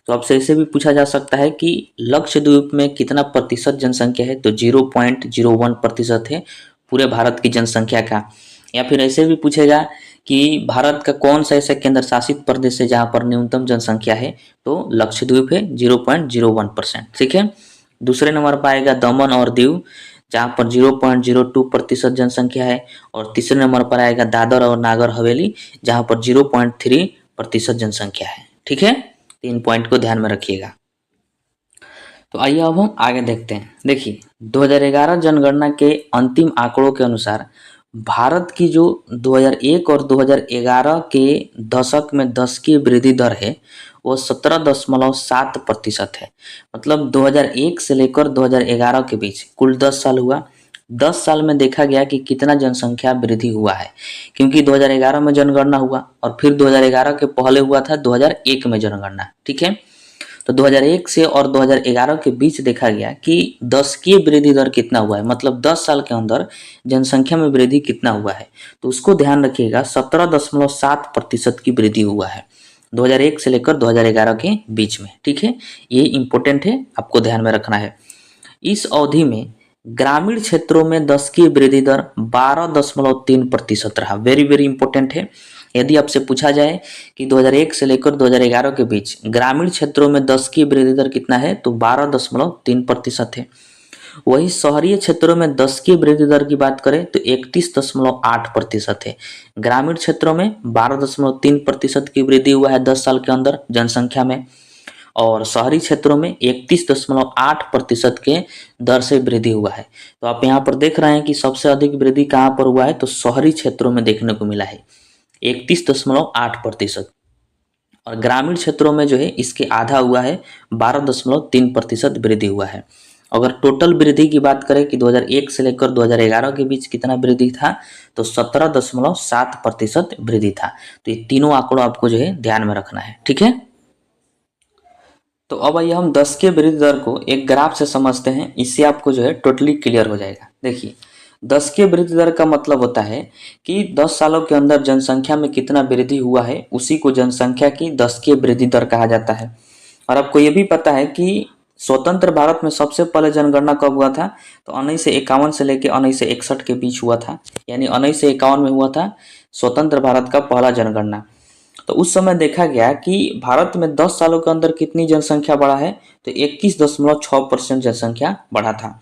तो आपसे ऐसे भी पूछा जा सकता है कि लक्षद्वीप में कितना प्रतिशत जनसंख्या है? तो 0.01% है पूरे भारत की जनसंख्या का। या फिर ऐसे भी पूछेगा कि भारत का कौन सा ऐसा केंद्र शासित प्रदेश है जहाँ पर न्यूनतम जनसंख्या है? तो लक्षद्वीप है 0.01%, ठीक है। दूसरे नंबर पर आएगा दमन और दीव जहाँ पर 0.02% जनसंख्या है। और तीसरे नंबर पर आएगा दादर और नागर हवेली जहाँ पर 0.3% जनसंख्या है, ठीक है। 3 पॉइंट को ध्यान में रखिएगा। तो आइए अब हम आगे देखते हैं। देखिए 2011 जनगणना के अंतिम आंकड़ों के अनुसार भारत की जो 2001 और 2011 के दशक में 10 की वृद्धि दर है वो 17.7% है। मतलब 2001 से लेकर 2011 के बीच कुल 10 साल हुआ। 10 साल में देखा गया कि कितना जनसंख्या वृद्धि हुआ है, क्योंकि 2011 में जनगणना हुआ और फिर 2011 के पहले हुआ था 2001 में जनगणना, ठीक है। तो 2001 से और 2011 के बीच देखा गया कि 10 की वृद्धि दर कितना हुआ है, मतलब 10 साल के अंदर जनसंख्या में वृद्धि कितना हुआ है। तो उसको ध्यान रखिएगा, 17.7% की वृद्धि हुआ है 2001 से लेकर 2011 के बीच में, ठीक है। ये इंपॉर्टेंट है, आपको ध्यान में रखना है। इस अवधि में ग्रामीण क्षेत्रों में 10 की वृद्धि दर 12.3% रहा। वेरी वेरी इंपॉर्टेंट है। यदि आपसे पूछा जाए कि 2001 से लेकर 2011 के बीच ग्रामीण क्षेत्रों में 10 की वृद्धि दर कितना है, तो 12.3% है। वही शहरी क्षेत्रों में 10 की वृद्धि दर की बात करें तो 31.8% है। ग्रामीण क्षेत्रों में 12.3% की वृद्धि हुआ है 10 साल के अंदर जनसंख्या में, और शहरी क्षेत्रों में 31.8% के दर से वृद्धि हुआ है। तो आप यहाँ पर देख रहे हैं कि सबसे अधिक वृद्धि कहाँ पर हुआ है, तो शहरी क्षेत्रों में देखने को मिला है 31.8%, और ग्रामीण क्षेत्रों में जो है इसके आधा हुआ है 12.3% वृद्धि हुआ है। अगर टोटल वृद्धि की बात करें कि 2001 से लेकर 2011 के बीच कितना वृद्धि था, तो 17.7% वृद्धि था। तो ये तीनों आंकड़ों आपको जो है ध्यान में रखना है, ठीक है। तो अब आइए हम 10 के वृद्धि दर को एक ग्राफ से समझते हैं, इससे आपको जो है टोटली क्लियर हो जाएगा। देखिए 10 के वृद्धि दर का मतलब होता है कि 10 सालों के अंदर जनसंख्या में कितना वृद्धि हुआ है, उसी को जनसंख्या की 10 के वृद्धि दर कहा जाता है। और आपको ये भी पता है कि स्वतंत्र भारत में सबसे पहले जनगणना कब हुआ था, तो 1951 से लेकर 1961 के बीच हुआ था। यानी 1951 में हुआ था स्वतंत्र भारत का पहला जनगणना। तो उस समय देखा गया कि भारत में 10 सालों के अंदर कितनी जनसंख्या बढ़ा है, तो 21.6% जनसंख्या बढ़ा था।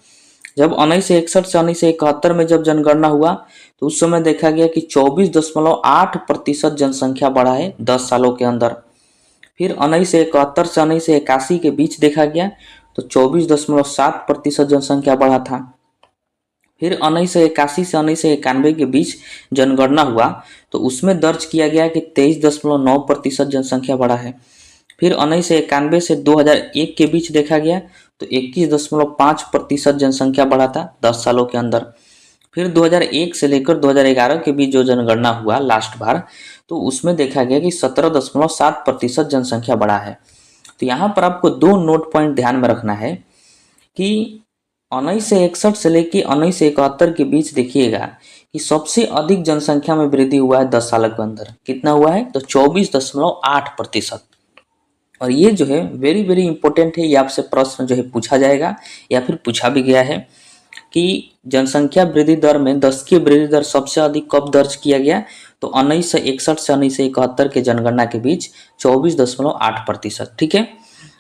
जब 1961 से 1971 में जब जनगणना हुआ तो उस समय देखा गया कि 24.8% जनसंख्या बढ़ा है 10 सालों के अंदर। फिर 1971 से 1981 के बीच देखा गया तो 24.7% जनसंख्या बढ़ा था। फिर 1981 से 1991 के बीच जनगणना हुआ तो उसमें दर्ज किया गया कि 23.9% जनसंख्या बढ़ा है। फिर 1991 से 2001 के बीच देखा गया तो 21.5% जनसंख्या बढ़ा था 10 सालों के अंदर। फिर 2001 से लेकर 2011 के बीच जो जनगणना हुआ लास्ट बार तो उसमें देखा गया कि 17.7% जनसंख्या बढ़ा है। तो यहाँ पर आपको दो नोट पॉइंट ध्यान में रखना है कि 1961 से लेकर 1971 के बीच देखिएगा कि सबसे अधिक जनसंख्या में वृद्धि हुआ है 10 साल के अंदर। कितना हुआ है तो 24.8%। और ये जो है वेरी वेरी इंपॉर्टेंट है, ये आपसे प्रश्न जो है पूछा जाएगा या फिर पूछा भी गया है कि जनसंख्या वृद्धि दर में 10 की वृद्धि दर सबसे अधिक कब दर्ज किया गया तो 1961 से 1971 के जनगणना के बीच 24.8%। ठीक है।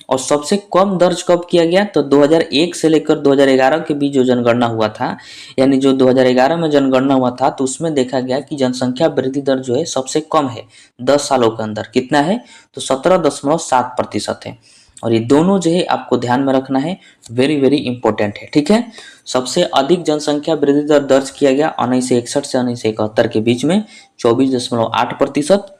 और सबसे कम दर्ज कब किया गया तो 2001 से लेकर 2011 के बीच जो जनगणना हुआ था, यानी जो 2011 में जनगणना हुआ था तो उसमें देखा गया कि जनसंख्या वृद्धि दर जो है सबसे कम है 10 सालों के अंदर। कितना है तो 17.7% है। और ये दोनों जो है आपको ध्यान में रखना है, वेरी वेरी इंपॉर्टेंट है। ठीक है। सबसे अधिक जनसंख्या वृद्धि दर दर्ज किया गया 1961 से 1971 के बीच में 24.8%।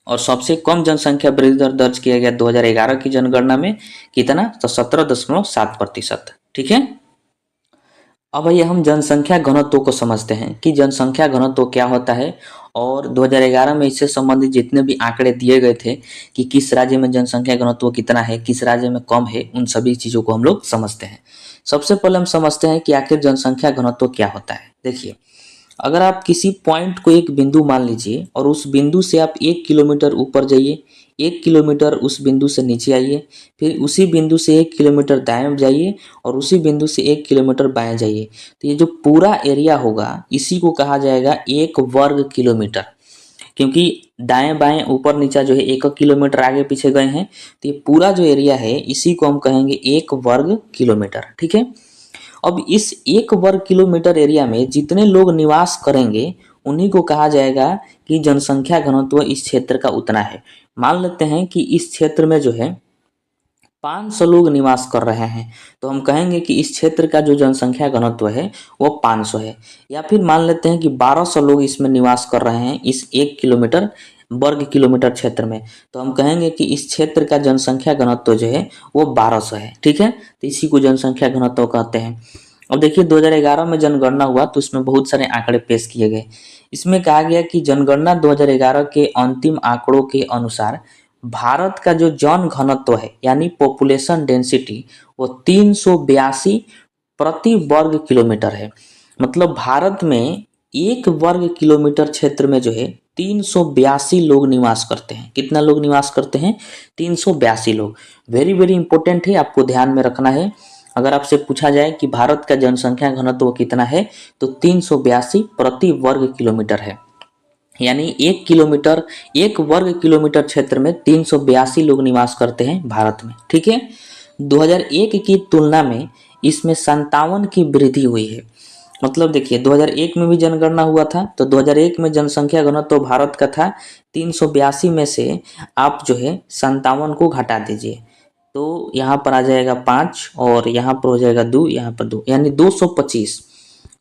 और सबसे कम जनसंख्या वृद्धि दर दर्ज किया गया 2011 की जनगणना में। कितना तो 17.7%। ठीक है। अब आइए हम जनसंख्या घनत्व को समझते हैं कि जनसंख्या घनत्व क्या होता है और 2011 में इससे संबंधित जितने भी आंकड़े दिए गए थे कि किस राज्य में जनसंख्या घनत्व कितना है, किस राज्य में कम है, उन सभी चीज़ों को हम लोग समझते हैं। सबसे पहले हम समझते हैं कि आखिर जनसंख्या घनत्व क्या होता है। देखिए, अगर आप किसी पॉइंट को एक बिंदु मान लीजिए और उस बिंदु से आप 1 किलोमीटर ऊपर जाइए, 1 किलोमीटर उस बिंदु से नीचे आइए, फिर उसी बिंदु से 1 किलोमीटर दाएं जाइए और उसी बिंदु से 1 किलोमीटर बाएं जाइए, तो ये जो पूरा एरिया होगा इसी को कहा जाएगा 1 वर्ग किलोमीटर। क्योंकि दाएं बाएं ऊपर नीचा जो है 1 किलोमीटर आगे पीछे गए हैं तो ये पूरा जो एरिया है इसी को हम कहेंगे 1 वर्ग किलोमीटर। ठीक है। अब इस 1 वर्ग किलोमीटर एरिया में जितने लोग निवास करेंगे उन्हीं को कहा जाएगा कि जनसंख्या घनत्व इस क्षेत्र का उतना है। मान लेते हैं कि इस क्षेत्र में जो है 500 लोग निवास कर रहे हैं तो हम कहेंगे कि इस क्षेत्र का जो जनसंख्या घनत्व है वो 500 है। या फिर मान लेते हैं कि 1200 लोग इसमें निवास कर रहे हैं इस 1 वर्ग किलोमीटर क्षेत्र में, तो हम कहेंगे कि इस क्षेत्र का जनसंख्या घनत्व जो है वो 1200 है। ठीक है। तो इसी को जनसंख्या घनत्व कहते हैं। अब देखिए 2011 में जनगणना हुआ तो इसमें बहुत सारे आंकड़े पेश किए गए। इसमें कहा गया कि जनगणना 2011 के अंतिम आंकड़ों के अनुसार भारत का जो जन घनत्व है यानी पॉपुलेशन डेंसिटी वो 382 प्रति वर्ग किलोमीटर है। मतलब भारत में 1 वर्ग किलोमीटर क्षेत्र में जो है 382 लोग निवास करते हैं। कितना लोग निवास करते हैं 382 लोग। वेरी वेरी इंपॉर्टेंट है, आपको ध्यान में रखना है। अगर आपसे पूछा जाए कि भारत का जनसंख्या घनत्व कितना है तो 382 प्रति वर्ग किलोमीटर है। यानी 1 वर्ग किलोमीटर क्षेत्र में 382 लोग निवास करते हैं भारत में। ठीक है। 2001 की तुलना में इसमें 57 की वृद्धि हुई है। मतलब देखिए 2001 में भी जनगणना हुआ था तो 2001 में जनसंख्या घनत्व तो भारत का था 382 में से आप जो है 57 को घटा दीजिए तो यहाँ पर आ जाएगा 5 और यहाँ पर हो जाएगा 2, यहाँ पर 2 यानी 225।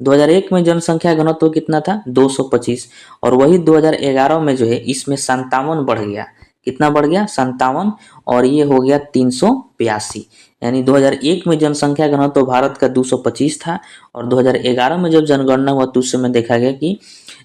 2001 में जनसंख्या घनत्व कितना था 225 और वही 2011 में जो है इसमें 57 बढ़ गया। कितना बढ़ गया 57 और ये हो गया 382। यानी 2001 में जनसंख्या घनत्व भारत का 225 था और 2011 में जब जनगणना हुआ तो उस समय देखा गया कि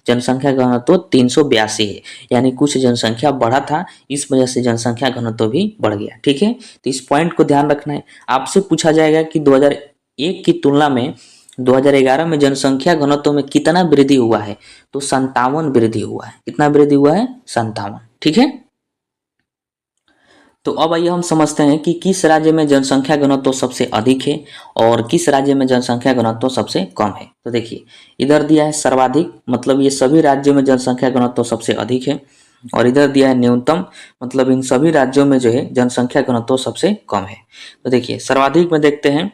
जनसंख्या घनत्व 382 है। यानी कुछ जनसंख्या बढ़ा था, इस वजह से जनसंख्या घनत्व भी बढ़ गया। ठीक है। तो इस पॉइंट को ध्यान रखना है। आपसे पूछा जाएगा कि 2001 की तुलना में 2011 में जनसंख्या घनत्व में कितना वृद्धि हुआ है तो 57 वृद्धि हुआ है। कितना वृद्धि हुआ है 57। ठीक है। तो अब आइए हम समझते हैं कि किस राज्य में जनसंख्या घनत्व सबसे अधिक है और किस राज्य में जनसंख्या घनत्व सबसे कम है। तो देखिए इधर दिया है सर्वाधिक, मतलब ये सभी राज्यों में जनसंख्या घनत्व सबसे अधिक है, और इधर दिया है न्यूनतम, मतलब इन सभी राज्यों में जो है जनसंख्या घनत्व सबसे कम है। तो देखिए सर्वाधिक में देखते हैं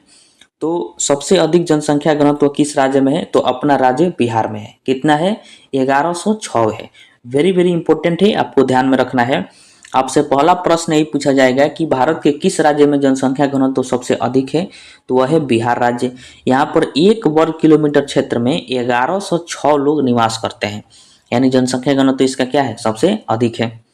तो सबसे अधिक जनसंख्या घनत्व किस राज्य में है? तो अपना राज्य बिहार में है। कितना है? 1106 है। वेरी वेरी इंपॉर्टेंट है, आपको ध्यान में रखना है। आपसे पहला प्रश्न यही पूछा जाएगा कि भारत के किस राज्य में जनसंख्या घनत्व सबसे अधिक है? तो वह है बिहार राज्य। यहाँ पर 1 वर्ग किलोमीटर क्षेत्र में 1106 लोग निवास करते हैं, यानी जनसंख्या घनत्व इसका क्या है? सबसे अधिक है।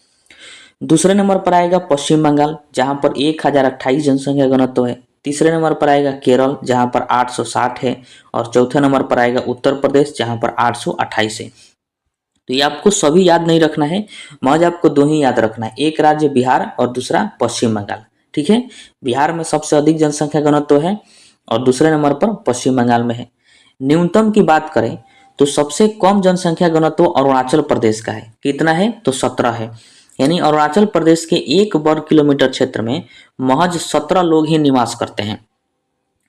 दूसरे नंबर पर आएगा पश्चिम बंगाल, जहां पर 1028 जनसंख्या घनत्व है। तीसरे नंबर पर आएगा केरल, जहां पर 860 है। और चौथे नंबर पर आएगा उत्तर प्रदेश, जहां पर 828 है। तो ये आपको सभी याद नहीं रखना है, महज आपको दो ही याद रखना है, एक राज्य बिहार और दूसरा पश्चिम बंगाल। ठीक है, बिहार में सबसे अधिक जनसंख्या घनत्व है और दूसरे नंबर पर पश्चिम बंगाल में है। न्यूनतम की बात करें तो सबसे कम जनसंख्या घनत्व अरुणाचल प्रदेश का है। कितना है? तो 17 है। यानी अरुणाचल प्रदेश के 1 वर्ग किलोमीटर क्षेत्र में महज 17 लोग ही निवास करते हैं।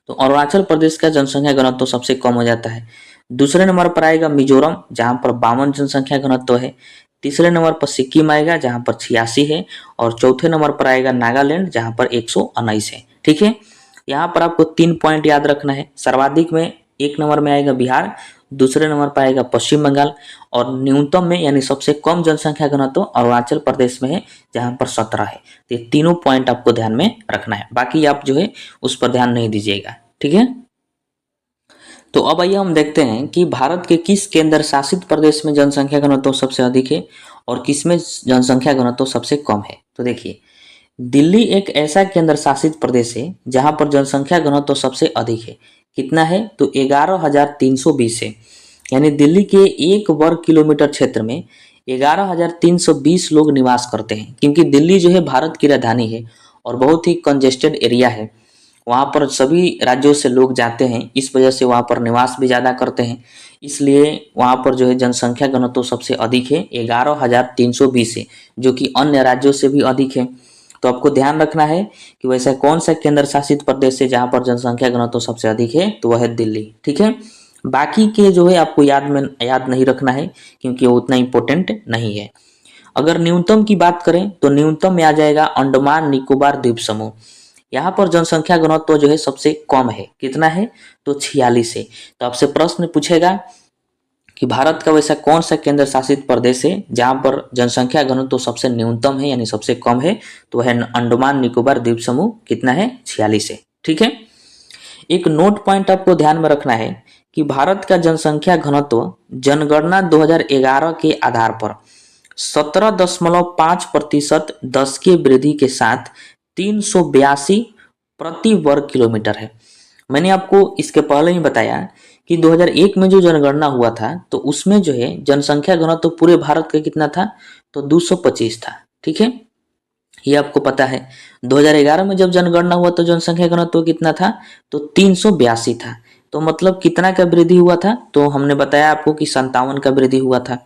तो अरुणाचल प्रदेश का जनसंख्या घनत्व सबसे कम हो जाता है। दूसरे नंबर पर आएगा मिजोरम, जहां पर 52 जनसंख्या घनत्व है। तीसरे नंबर पर सिक्किम आएगा, जहां पर 86 है। और चौथे नंबर पर आएगा नागालैंड, जहां पर 119 है। ठीक है, यहाँ पर आपको 3 पॉइंट याद रखना है। सर्वाधिक में 1 नंबर में आएगा बिहार, दूसरे नंबर पर आएगा पश्चिम बंगाल, और न्यूनतम में यानी सबसे कम जनसंख्या घनत्व अरुणाचल प्रदेश में है, जहां पर 17 है। तो ये तीनों पॉइंट आपको ध्यान में रखना है, बाकी आप जो है उस पर ध्यान नहीं दीजिएगा। ठीक है, तो अब आइए हम देखते हैं कि भारत के किस केंद्र शासित प्रदेश में जनसंख्या घनत्व सबसे अधिक है और किस में जनसंख्या घनत्व सबसे कम है। तो देखिए, दिल्ली एक ऐसा केंद्र शासित प्रदेश है जहां पर जनसंख्या घनत्व सबसे अधिक है। कितना है? तो 11,320 है। यानी दिल्ली के 1 वर्ग किलोमीटर क्षेत्र में 11,320 लोग निवास करते हैं, क्योंकि दिल्ली जो है भारत की राजधानी है और बहुत ही कंजेस्टेड एरिया है। वहाँ पर सभी राज्यों से लोग जाते हैं, इस वजह से वहाँ पर निवास भी ज़्यादा करते हैं। इसलिए वहाँ पर जो है जनसंख्या घनत्व सबसे अधिक है, 11,320 है, जो कि अन्य राज्यों से भी अधिक है। तो आपको ध्यान रखना है कि वैसा कौन सा केंद्र शासित प्रदेश है जहाँ पर जनसंख्या घनत्व सबसे अधिक है, तो वह है दिल्ली। ठीक है, बाकी के जो है आपको याद नहीं रखना है, क्योंकि वो उतना इम्पोर्टेंट नहीं है। अगर न्यूनतम की बात करें तो न्यूनतम में आ जाएगा अंडमान निकोबार द्वीप समूह। यहाँ पर जनसंख्या घनत्व जो है सबसे कम है। कितना है? तो 46 है। तो आपसे प्रश्न पूछेगा कि भारत का वैसा कौन सा केंद्र शासित प्रदेश है जहां पर जनसंख्या घनत्व सबसे न्यूनतम है यानी सबसे कम है, तो है अंडमान निकोबार द्वीप समूह। कितना है? 46 है। ठीक है, एक नोट पॉइंट आपको ध्यान में रखना है कि भारत का जनसंख्या घनत्व जनगणना 2011 के आधार पर 17.5% 10 की वृद्धि के साथ 382 प्रति वर्ग किलोमीटर है। मैंने आपको इसके पहले ही बताया कि 2001 में जो जनगणना हुआ था तो उसमें जो है जनसंख्या घनत्व पूरे भारत का कितना था? तो 225 था। ठीक है, ये आपको पता है। 2011 में जब जनगणना हुआ तो जनसंख्या घनत्व कितना था? तो 382 था। तो मतलब कितना का वृद्धि हुआ था? तो हमने बताया आपको कि 57 का वृद्धि हुआ था।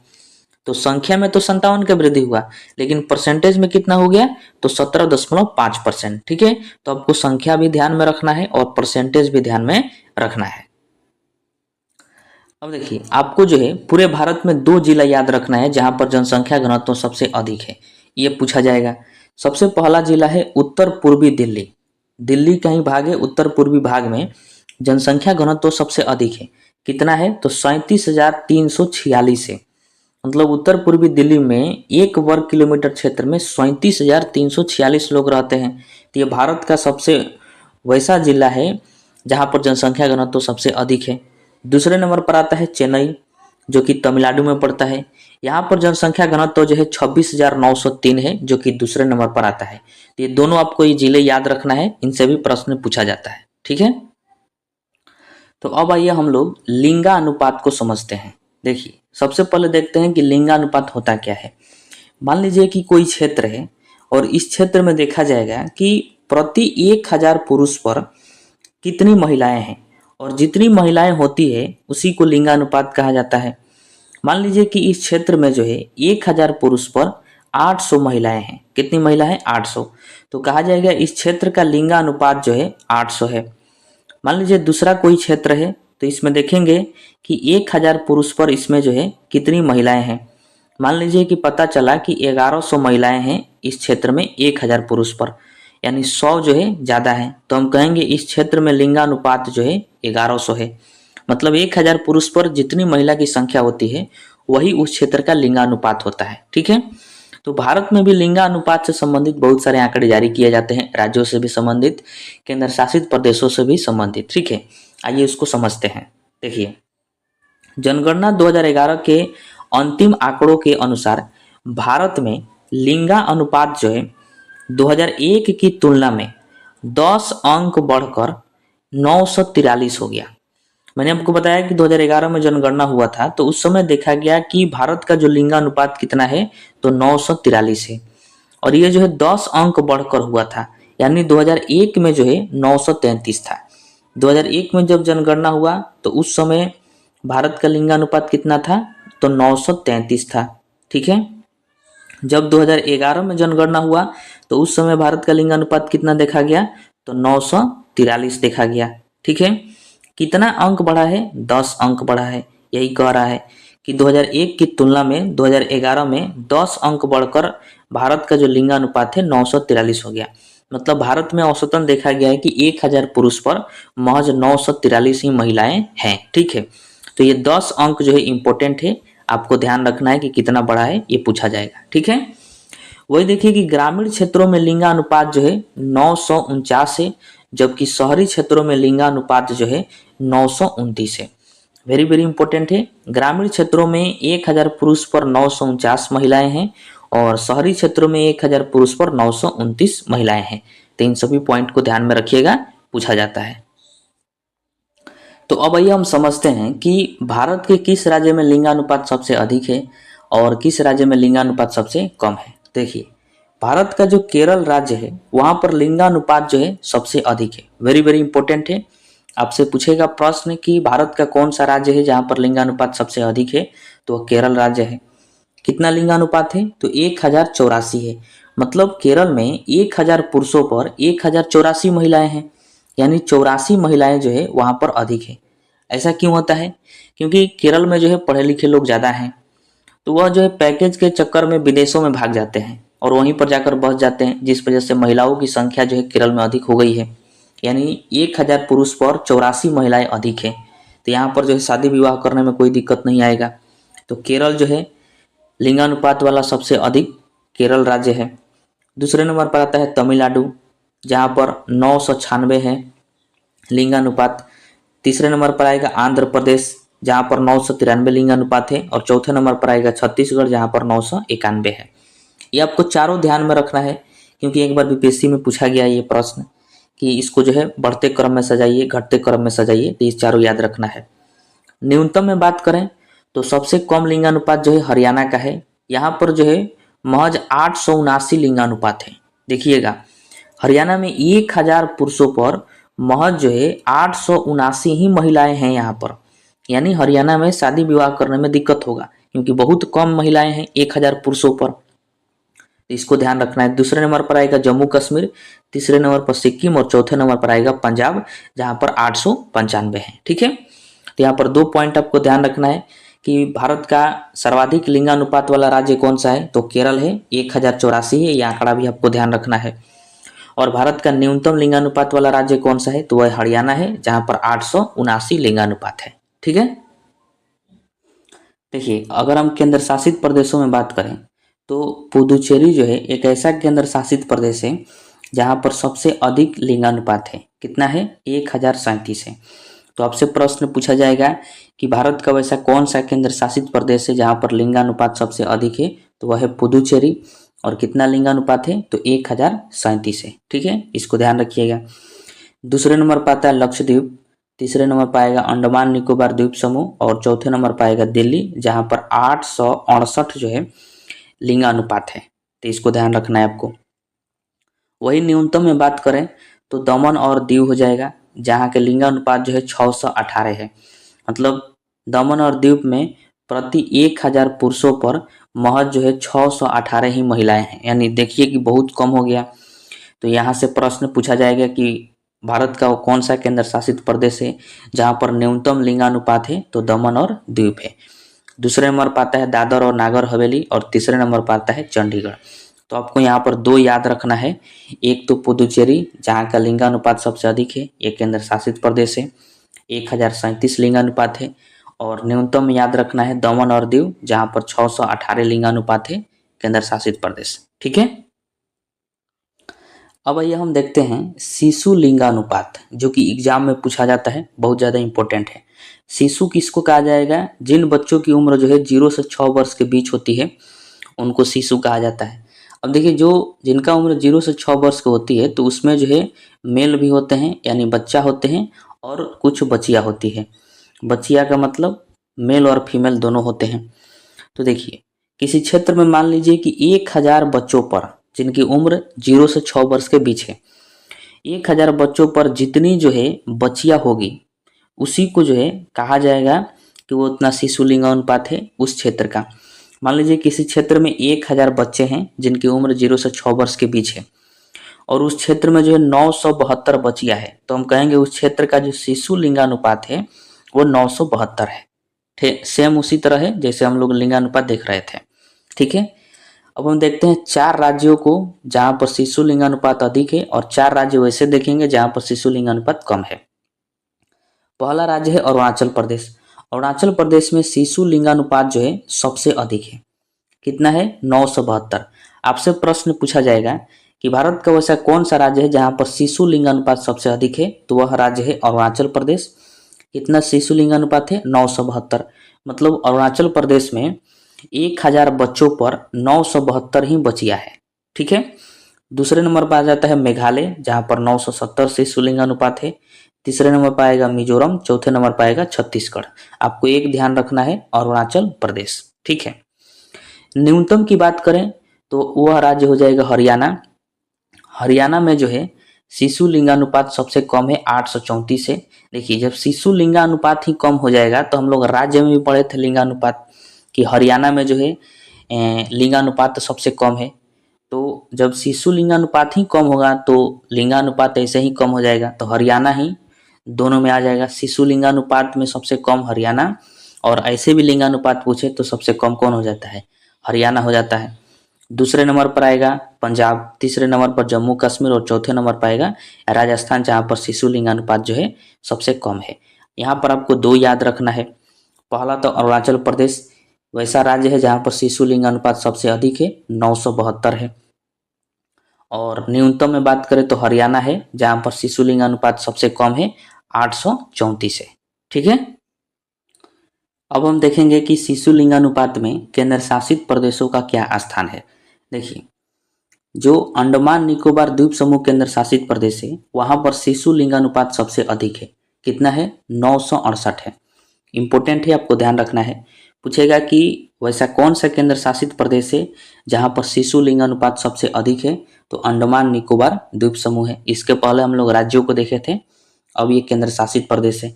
तो संख्या में तो 57 का वृद्धि हुआ, लेकिन परसेंटेज में कितना हो गया? तो 17.5%। ठीक है, तो आपको संख्या भी ध्यान में रखना है और परसेंटेज भी ध्यान में रखना है। अब देखिए, आपको जो है पूरे भारत में 2 जिला याद रखना है जहां पर जनसंख्या घनत्व सबसे अधिक है, ये पूछा जाएगा। सबसे पहला जिला है उत्तर पूर्वी दिल्ली। दिल्ली का ही भाग है, उत्तर पूर्वी भाग में जनसंख्या घनत्व सबसे अधिक है। कितना है? तो 37,346 है। मतलब उत्तर पूर्वी दिल्ली में 1 वर्ग किलोमीटर क्षेत्र में 37,346 लोग रहते हैं। तो ये भारत का सबसे वैसा जिला है जहां पर जनसंख्या घनत्व सबसे अधिक है। दूसरे नंबर पर आता है चेन्नई, जो कि तमिलनाडु में पड़ता है। यहाँ पर जनसंख्या घनत्व जो है 26,903 है, जो कि दूसरे नंबर पर आता है। तो ये दोनों आपको ये जिले याद रखना है, इनसे भी प्रश्न पूछा जाता है। ठीक है, तो अब आइए हम लोग लिंगानुपात को समझते हैं। देखिए, सबसे पहले देखते हैं कि लिंगानुपात होता क्या है। मान लीजिए कि कोई क्षेत्र है और इस क्षेत्र में देखा जाएगा कि प्रति 1000 पुरुष पर कितनी महिलाएं हैं, और जितनी महिलाएं होती है उसी को लिंगानुपात कहा जाता है। मान लीजिए कि इस क्षेत्र में जो है 1000 पुरुष पर 800 महिलाएं हैं। कितनी महिला है? 800। तो कहा जाएगा इस क्षेत्र का लिंगानुपात जो है 800 है। मान लीजिए दूसरा कोई क्षेत्र है तो इसमें देखेंगे कि 1000 पुरुष पर इसमें जो है कितनी महिलाएं हैं। मान लीजिए कि पता चला कि 1100 महिलाएं हैं इस क्षेत्र में 1000 पुरुष पर। यानी 100 जो है ज़्यादा है, तो हम कहेंगे इस क्षेत्र में लिंगानुपात जो है 1100 है। मतलब 1000 पुरुष पर जितनी महिला की संख्या होती है वही उस क्षेत्र का लिंगानुपात होता है। ठीक है, तो भारत में भी लिंगानुपात से संबंधित बहुत सारे आंकड़े जारी किए जाते हैं, राज्यों से भी संबंधित, केंद्र शासित प्रदेशों से भी संबंधित। ठीक है, आइए इसको समझते हैं। देखिए, जनगणना 2011 के अंतिम आंकड़ों के अनुसार भारत में लिंगा अनुपात जो है 2001 की तुलना में 10 अंक बढ़कर 943 हो गया। मैंने आपको बताया कि 2011 में जनगणना हुआ था, तो उस समय देखा गया कि भारत का जो लिंगानुपात कितना है, तो 943 है, और ये जो है 10 अंक बढ़कर हुआ था, यानी 2001 में जो है 933 था। 2001 में जब जनगणना हुआ तो उस समय भारत का लिंगानुपात कितना था, तो 933 था। ठीक है, जब 2011 में जनगणना हुआ तो उस समय भारत का लिंगानुपात कितना देखा गया, तो 943 देखा गया। ठीक है, कितना अंक बढ़ा है, 10 अंक बढ़ा है। यही कह रहा है कि 2001 की तुलना में 2011 में 10 अंक बढ़कर भारत का जो लिंगानुपात है 943 हो गया। मतलब भारत में औसतन देखा गया है कि 1000 पुरुष पर महज 943 ही महिलाएं हैं। ठीक है, तो ये 10 अंक जो है इंपॉर्टेंट है, आपको ध्यान रखना है कि कितना बढ़ा है, ये पूछा जाएगा। ठीक है, वही देखिए कि ग्रामीण क्षेत्रों में लिंगानुपात जो है 949 है, जबकि शहरी क्षेत्रों में लिंगानुपात जो है 929 है। वेरी वेरी इंपॉर्टेंट है, ग्रामीण क्षेत्रों में 1000 पुरुष पर 949 महिलाएं हैं और शहरी क्षेत्रों में 1000 पुरुष पर 929 महिलाएं हैं। तो इन सभी पॉइंट को ध्यान में रखिएगा, पूछा जाता है। तो अब आइए हम समझते हैं कि भारत के किस राज्य में लिंगानुपात सबसे अधिक है और किस राज्य में लिंगानुपात सबसे कम है। देखिए, भारत का जो केरल राज्य है वहां पर लिंगानुपात जो है सबसे अधिक है। वेरी वेरी इंपॉर्टेंट है, आपसे पूछेगा प्रश्न कि भारत का कौन सा राज्य है जहां पर लिंगानुपात सबसे अधिक है, तो वह केरल राज्य है। कितना लिंगानुपात है, तो 1084 है। मतलब केरल में 1000 पुरुषों पर 1084 महिलाएं हैं, यानी 84 महिलाएं जो है वहां पर अधिक है। ऐसा क्यों होता है, क्योंकि केरल में जो है पढ़े लिखे लोग ज़्यादा हैं, तो वह जो है पैकेज के चक्कर में विदेशों में भाग जाते हैं और वहीं पर जाकर बस जाते हैं, जिस वजह से महिलाओं की संख्या जो है केरल में अधिक हो गई है। यानी 1000 पुरुष पर 84 महिलाएं अधिक है, तो यहाँ पर जो है शादी विवाह करने में कोई दिक्कत नहीं आएगा। तो केरल जो है लिंगानुपात वाला सबसे अधिक केरल राज्य है। दूसरे नंबर पर आता है तमिलनाडु, जहाँ पर 996 है लिंगानुपात। तीसरे नंबर पर आएगा आंध्र प्रदेश, जहाँ पर 993 लिंगानुपात है, और चौथे नंबर पर आएगा छत्तीसगढ़, जहाँ पर 991 है। ये आपको चारों ध्यान में रखना है, क्योंकि एक बार बीपीएससी में पूछा गया ये प्रश्न कि इसको जो है बढ़ते क्रम में सजाइए, घटते क्रम में सजाइए, तो ये चारों याद रखना है। न्यूनतम में बात करें तो सबसे कम लिंगानुपात जो है हरियाणा का है। यहाँ पर जो है महज 879 लिंगानुपात है। देखिएगा, हरियाणा में 1000 पुरुषों पर महज जो है 879 ही महिलाएं हैं यहाँ पर। यानी हरियाणा में शादी विवाह करने में दिक्कत होगा, क्योंकि बहुत कम महिलाएं हैं 1000 पुरुषों पर, तो इसको ध्यान रखना है। दूसरे नंबर पर आएगा जम्मू कश्मीर, तीसरे नंबर पर सिक्किम और चौथे नंबर पर आएगा पंजाब, जहाँ पर 895 है। ठीक है, तो यहाँ पर 2 पॉइंट आपको ध्यान रखना है कि भारत का सर्वाधिक लिंगानुपात वाला राज्य कौन सा है, तो केरल है, 1084 है, ये आंकड़ा भी आपको ध्यान रखना है। और भारत का न्यूनतम लिंगानुपात वाला राज्य कौन सा है, तो वह हरियाणा है, जहाँ पर 879 लिंगानुपात है। ठीक है, देखिए अगर हम केंद्र शासित प्रदेशों में बात करें तो पुदुचेरी जो है एक ऐसा केंद्र शासित प्रदेश है जहाँ पर सबसे अधिक लिंगानुपात है। कितना है, 1037 है। तो आपसे प्रश्न पूछा जाएगा कि भारत का वैसा कौन सा केंद्र शासित प्रदेश है जहाँ पर लिंगानुपात सबसे अधिक है, तो वह है पुदुचेरी। और कितना लिंगानुपात है, तो 1037 है। ठीक है, इसको ध्यान रखिएगा। दूसरे नंबर पर आता है लक्षद्वीप, तीसरे नंबर पर आएगा अंडमान निकोबार द्वीप समूह, और चौथे नंबर पर आएगा दिल्ली, जहाँ पर 868 जो है लिंगानुपात है। तो इसको ध्यान रखना है आपको। वही न्यूनतम में बात करें तो दमन और दीव हो जाएगा, जहाँ के लिंगानुपात जो है 618 है। मतलब दमन और दीव में प्रति 1000 पुरुषों पर महज जो है 618 ही महिलाएं हैं, यानी देखिए कि बहुत कम हो गया। तो यहाँ से प्रश्न पूछा जाएगा कि भारत का वो कौन सा केंद्र शासित प्रदेश है जहाँ पर न्यूनतम लिंगानुपात है, तो दमन और दीव है। दूसरे नंबर पर आता है दादर और नागर हवेली, और तीसरे नंबर पर आता है चंडीगढ़। तो आपको यहाँ पर दो याद रखना है। एक तो पुदुचेरी जहाँ का लिंगानुपात सबसे अधिक है, एक केंद्र शासित प्रदेश है, 1037 लिंगानुपात है। और न्यूनतम याद रखना है दमन और दीव जहाँ पर 618 लिंगानुपात है, केंद्र शासित प्रदेश। ठीक है। अब आइए हम देखते हैं शिशु लिंगानुपात, जो कि एग्जाम में पूछा जाता है, बहुत ज़्यादा इंपॉर्टेंट है। शिशु किसको कहा जाएगा? जिन बच्चों की उम्र जो है 0 से 6 वर्ष के बीच होती है उनको शिशु कहा जाता है। अब देखिए, जो जिनका उम्र 0 से 6 वर्ष की होती है तो उसमें जो है मेल भी होते हैं, यानी बच्चा होते हैं, और कुछ बच्चियाँ होती है। बच्चियाँ का मतलब मेल और फीमेल दोनों होते हैं। तो देखिए, किसी क्षेत्र में मान लीजिए कि 1000 बच्चों पर जिनकी उम्र 0 से 6 वर्ष के बीच है, 1000 बच्चों पर जितनी जो है बच्चियाँ होगी उसी को जो है कहा जाएगा कि वो उतना शिशु लिंगानुपात है उस क्षेत्र का। मान लीजिए किसी क्षेत्र में 1000 बच्चे हैं जिनकी उम्र 0 से 6 वर्ष के बीच है, और उस क्षेत्र में जो है 972 बच्चियाँ है, तो हम कहेंगे उस क्षेत्र का जो शिशु लिंगानुपात है वो 972 है। सेम उसी तरह है जैसे हम लोग लिंगानुपात देख रहे थे। ठीक है। अब हम देखते हैं 4 राज्यों को जहाँ पर शिशु लिंगानुपात अधिक है, और 4 राज्य वैसे देखेंगे जहाँ पर शिशु लिंगानुपात कम है। पहला राज्य है अरुणाचल प्रदेश। अरुणाचल प्रदेश में शिशु लिंगानुपात जो है सबसे अधिक है। कितना है? 972। आपसे प्रश्न पूछा जाएगा कि भारत का वैसा कौन सा राज्य है जहाँ पर शिशु लिंगानुपात सबसे अधिक है, तो वह राज्य है अरुणाचल प्रदेश। कितना शिशु लिंगानुपात है? 972। मतलब अरुणाचल प्रदेश में 1000 बच्चों पर 972 ही बच्चियाँ है। ठीक है। दूसरे नंबर पर आ जाता है मेघालय जहाँ पर 970 शिशु लिंगानुपात है। तीसरे नंबर पर आएगा मिजोरम, चौथे नंबर पर आएगा छत्तीसगढ़। आपको एक ध्यान रखना है, अरुणाचल प्रदेश। ठीक है। न्यूनतम की बात करें तो वह राज्य हो जाएगा हरियाणा। हरियाणा में जो है शिशु लिंगानुपात सबसे कम है, 834 है। देखिए, जब शिशु लिंगानुपात ही कम हो जाएगा तो हम लोग राज्य में भी पढ़े थे लिंगानुपात कि हरियाणा में जो है लिंगानुपात सबसे कम है। तो जब शिशु लिंगानुपात ही कम होगा तो लिंगानुपात ऐसे ही कम हो जाएगा, तो हरियाणा ही दोनों में आ जाएगा। शिशु लिंगानुपात में सबसे कम हरियाणा, और ऐसे भी लिंगानुपात पूछे तो सबसे कम कौन हो जाता है? हरियाणा हो जाता है। दूसरे नंबर पर आएगा पंजाब, तीसरे नंबर पर जम्मू कश्मीर, और चौथे नंबर पर आएगा राजस्थान जहाँ पर शिशु लिंगानुपात जो है सबसे कम है। यहाँ पर आपको दो याद रखना है। पहला तो अरुणाचल प्रदेश वैसा राज्य है जहाँ पर शिशु लिंगानुपात सबसे अधिक है, 972 है। और न्यूनतम में बात करें तो हरियाणा है जहाँ पर शिशु लिंगानुपात सबसे कम है, 834 है। ठीक है। अब हम देखेंगे कि शिशु लिंगानुपात में केंद्र शासित प्रदेशों का क्या स्थान है। देखिए, जो अंडमान निकोबार द्वीप समूह केंद्र शासित प्रदेश है वहाँ पर शिशु लिंगानुपात सबसे अधिक है। कितना है? 968 है। इम्पोर्टेंट है, आपको ध्यान रखना है। पूछेगा कि वैसा कौन सा केंद्र शासित प्रदेश है जहाँ पर शिशु लिंगानुपात सबसे अधिक है, तो अंडमान निकोबार द्वीप समूह है। इसके पहले हम लोग राज्यों को देखे थे, अब ये केंद्र शासित प्रदेश है।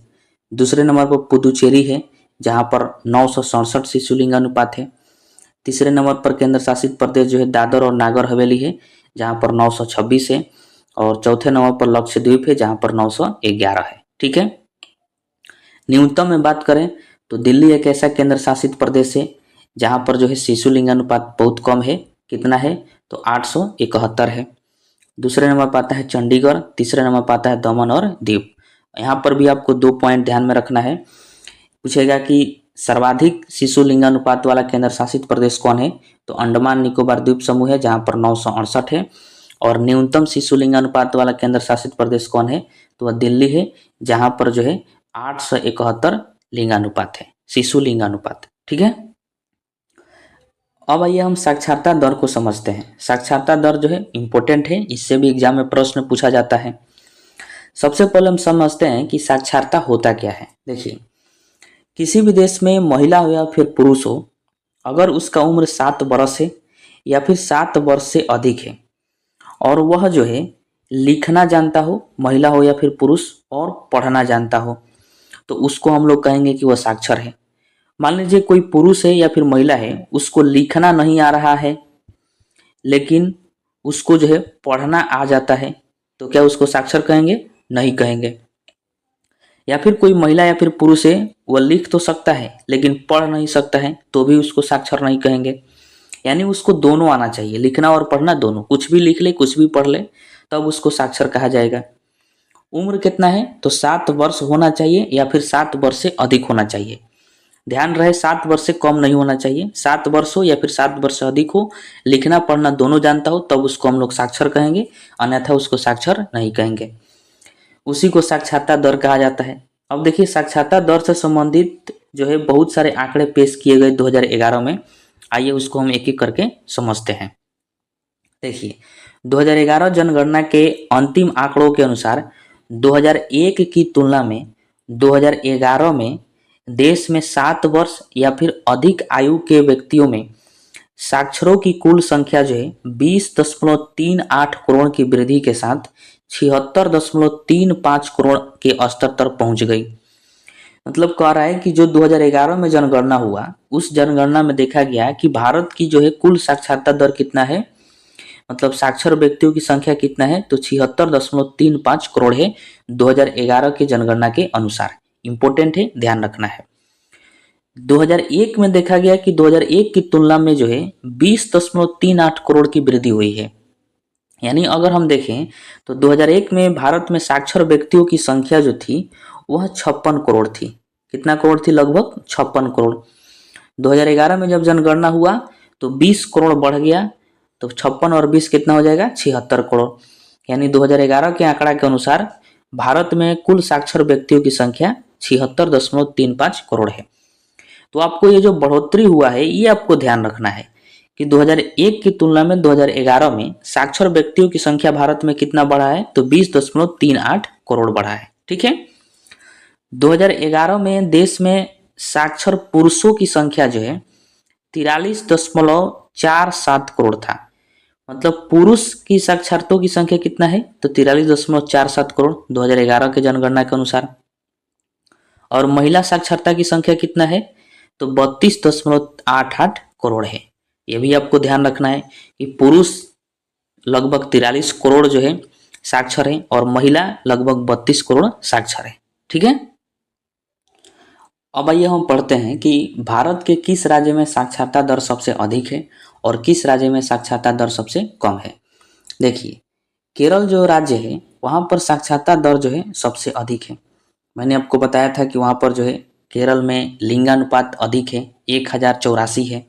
दूसरे नंबर पर पुदुचेरी है जहाँ पर 967 शिशु लिंगानुपात है। तीसरे नंबर पर केंद्र शासित प्रदेश जो है दादर और नागर हवेली है जहाँ पर 926 है। और चौथे नंबर पर लक्षद्वीप है जहाँ पर 911 है। ठीक है। न्यूनतम में बात करें तो दिल्ली एक ऐसा केंद्र शासित प्रदेश है जहाँ पर जो है शिशु लिंगानुपात बहुत कम है। कितना है? तो 871 है। दूसरे नंबर पर आता है चंडीगढ़, तीसरे नंबर पर आता है दमन और दीव। यहाँ पर भी आपको 2 पॉइंट ध्यान में रखना है। पूछेगा कि सर्वाधिक शिशु लिंगानुपात वाला केंद्र शासित प्रदेश कौन है, तो अंडमान निकोबार द्वीप समूह है जहाँ पर 968 है। और न्यूनतम शिशु लिंगानुपात वाला केंद्र शासित प्रदेश कौन है, तो वह दिल्ली है जहाँ पर जो है 871 लिंगानुपात है, शिशु लिंगानुपात। ठीक है। अब आइए हम साक्षरता दर को समझते हैं। साक्षरता दर जो है इंपॉर्टेंट है, इससे भी एग्जाम में प्रश्न पूछा जाता है। सबसे पहले हम समझते हैं कि साक्षरता होता क्या है। देखिए, किसी भी देश में महिला हो या फिर पुरुष हो, अगर उसका उम्र 7 वर्ष है या फिर 7 वर्ष से अधिक है और वह जो है लिखना जानता हो, महिला हो या फिर पुरुष, और पढ़ना जानता हो, तो उसको हम लोग कहेंगे कि वह साक्षर है। मान लीजिए कोई पुरुष है या फिर महिला है, उसको लिखना नहीं आ रहा है लेकिन उसको जो है पढ़ना आ जाता है, तो क्या उसको साक्षर कहेंगे? नहीं कहेंगे। या फिर कोई महिला या फिर पुरुष है, वह लिख तो सकता है लेकिन पढ़ नहीं सकता है, तो भी उसको साक्षर नहीं कहेंगे। यानी उसको दोनों आना चाहिए, लिखना और पढ़ना दोनों, कुछ भी लिख ले कुछ भी पढ़ ले तब उसको साक्षर कहा जाएगा। उम्र कितना है, तो 7 वर्ष होना चाहिए या फिर 7 वर्ष से अधिक होना चाहिए। ध्यान रहे 7 वर्ष से कम नहीं होना चाहिए, 7 वर्ष हो या फिर 7 वर्ष से अधिक हो, लिखना पढ़ना दोनों जानता हो तब उसको हम लोग साक्षर कहेंगे, अन्यथा उसको साक्षर नहीं कहेंगे। उसी को साक्षरता दर कहा जाता है। अब देखिए साक्षरता दर से संबंधित जो है बहुत सारे आंकड़े पेश किए गए 2011 में। आइए उसको हम एक एक करके समझते हैं। देखिए 2011 जनगणना के अंतिम आंकड़ों के अनुसार 2001 की तुलना में 2011 में देश में 7 वर्ष या फिर अधिक आयु के व्यक्तियों में साक्षरों की कुल संख्या जो है 20.38 करोड़ की वृद्धि के साथ 76.35 करोड़ के स्तर तक पहुंच गई। मतलब कह रहा है कि जो 2011 में जनगणना हुआ उस जनगणना में देखा गया कि भारत की जो है कुल साक्षरता दर कितना है, मतलब साक्षर व्यक्तियों की संख्या कितना है, तो 76.35 करोड़ है 2011 के जनगणना के अनुसार। इंपॉर्टेंट है, ध्यान रखना है। 2001 में देखा गया कि 2001 की तुलना में जो है 20.38 करोड़ की वृद्धि हुई है। यानी अगर हम देखें तो 2001 में भारत में साक्षर व्यक्तियों की संख्या जो थी वह 56 करोड़ थी। कितना करोड़ थी, लगभग 56 करोड़। 2011 में जब जनगणना हुआ तो 20 करोड़ बढ़ गया, तो 56 और 20 कितना हो जाएगा, 76 करोड़। यानी 2011 के आंकड़ा के अनुसार भारत में कुल साक्षर व्यक्तियों की संख्या 76.35 करोड़ है। तो आपको ये जो बढ़ोतरी हुआ है ये आपको ध्यान रखना है कि 2001 की तुलना में 2011 में साक्षर व्यक्तियों की संख्या भारत में कितना बढ़ा है, तो 20.38 करोड़ बढ़ा है। ठीक है। 2011 में देश में साक्षर पुरुषों की संख्या जो है 43.47 करोड़ था। मतलब पुरुष की साक्षरतों की संख्या कितना है, तो 43.47 करोड़ 2011 के जनगणना के अनुसार। और महिला साक्षरता की संख्या कितना है, तो 32.88 करोड़ है। ये भी आपको ध्यान रखना है कि पुरुष लगभग 43 करोड़ जो है साक्षर है और महिला लगभग 32 करोड़ साक्षर है। ठीक है। अब आइए हम पढ़ते हैं कि भारत के किस राज्य में साक्षरता दर सबसे अधिक है और किस राज्य में साक्षरता दर सबसे कम है। देखिए केरल जो राज्य है वहाँ पर साक्षरता दर जो है सबसे अधिक है। मैंने आपको बताया था कि वहाँ पर जो है केरल में लिंगानुपात अधिक है, 1084 है,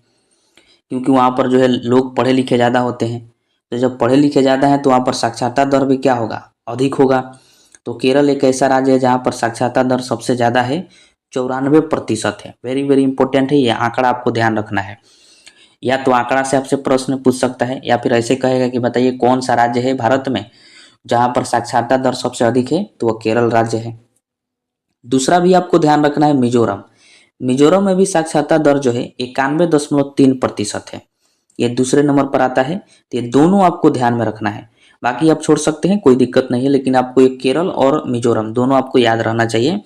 क्योंकि वहाँ पर जो है लोग पढ़े लिखे ज़्यादा होते हैं। तो जब पढ़े लिखे ज़्यादा हैं तो वहाँ पर साक्षरता दर भी क्या होगा, अधिक होगा। तो केरल एक ऐसा राज्य है जहाँ पर साक्षरता दर सबसे ज़्यादा है, 94% है। वेरी वेरी इंपॉर्टेंट है, ये आंकड़ा आपको ध्यान रखना है। या तो आंकड़ा से आपसे प्रश्न पूछ सकता है या फिर ऐसे कहेगा कि बताइए कौन सा राज्य है भारत में जहाँ पर साक्षरता दर सबसे अधिक है, तो वह केरल राज्य है। दूसरा भी आपको ध्यान रखना है मिजोरम। मिजोरम में भी साक्षरता दर जो है 91.3% है, ये दूसरे नंबर पर आता है। तो ये दोनों आपको ध्यान में रखना है, बाकी आप छोड़ सकते हैं, कोई दिक्कत नहीं है, लेकिन आपको ये केरल और मिजोरम दोनों आपको याद रहना चाहिए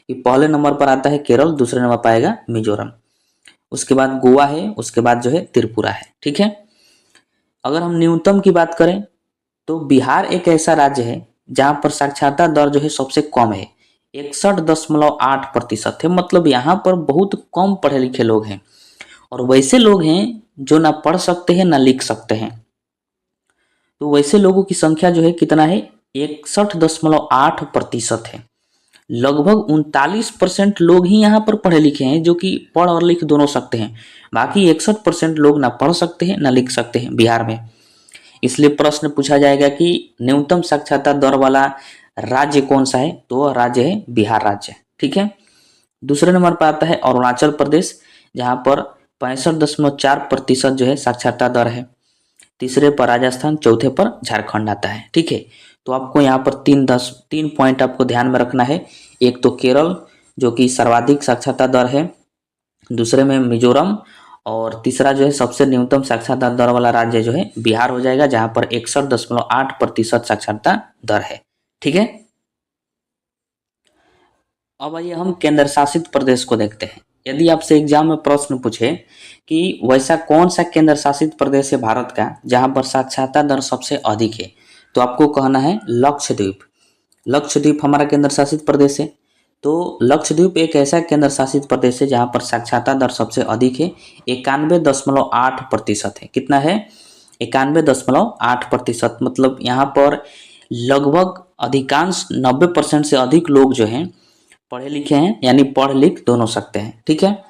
कि पहले नंबर पर आता है केरल, दूसरे नंबर पर आएगा मिजोरम, उसके बाद गोवा है, उसके बाद जो है त्रिपुरा है। ठीक है। अगर हम न्यूनतम की बात करें तो बिहार एक ऐसा राज्य है जहाँ पर साक्षरता दर जो है सबसे कम है, 61.8% है। मतलब यहाँ पर बहुत कम पढ़े लिखे लोग हैं और वैसे लोग हैं जो ना पढ़ सकते हैं ना लिख सकते हैं। तो वैसे लोगों की संख्या जो है कितना है, 61.8% है। लगभग 39% लोग ही यहाँ पर पढ़े लिखे हैं जो कि पढ़ और लिख दोनों सकते हैं। बाकी 61% लोग ना पढ़ सकते हैं ना लिख सकते हैं बिहार में। इसलिए प्रश्न पूछा जाएगा कि न्यूनतम साक्षरता दर वाला राज्य कौन सा है, तो वह राज्य है बिहार राज्य। ठीक है। दूसरे नंबर पर आता है अरुणाचल प्रदेश, जहाँ पर 65.4% जो है साक्षरता दर है। तीसरे पर राजस्थान, चौथे पर झारखंड आता है। ठीक है। तो आपको यहाँ पर तीन पॉइंट आपको ध्यान में रखना है। एक तो केरल जो कि सर्वाधिक साक्षरता दर है, दूसरे में मिजोरम, और तीसरा जो है सबसे न्यूनतम साक्षरता दर वाला राज्य जो है बिहार हो जाएगा, जहाँ पर 61.8% साक्षरता दर है। ठीक है। अब आइए हम केंद्र शासित प्रदेश को देखते हैं। यदि आपसे एग्जाम में प्रश्न पूछे कि वैसा कौन सा केंद्र शासित प्रदेश है भारत का जहां पर साक्षरता दर सबसे अधिक है, तो आपको कहना है लक्षद्वीप। लक्षद्वीप हमारा केंद्र शासित प्रदेश है। तो लक्षद्वीप एक ऐसा केंद्र शासित प्रदेश है जहाँ पर साक्षरता दर सबसे अधिक है, 91.8% है। कितना है? 91.8%। मतलब यहाँ पर लगभग अधिकांश 90% से अधिक लोग जो हैं पढ़े लिखे हैं, यानी पढ़ लिख दोनों सकते हैं। ठीक है।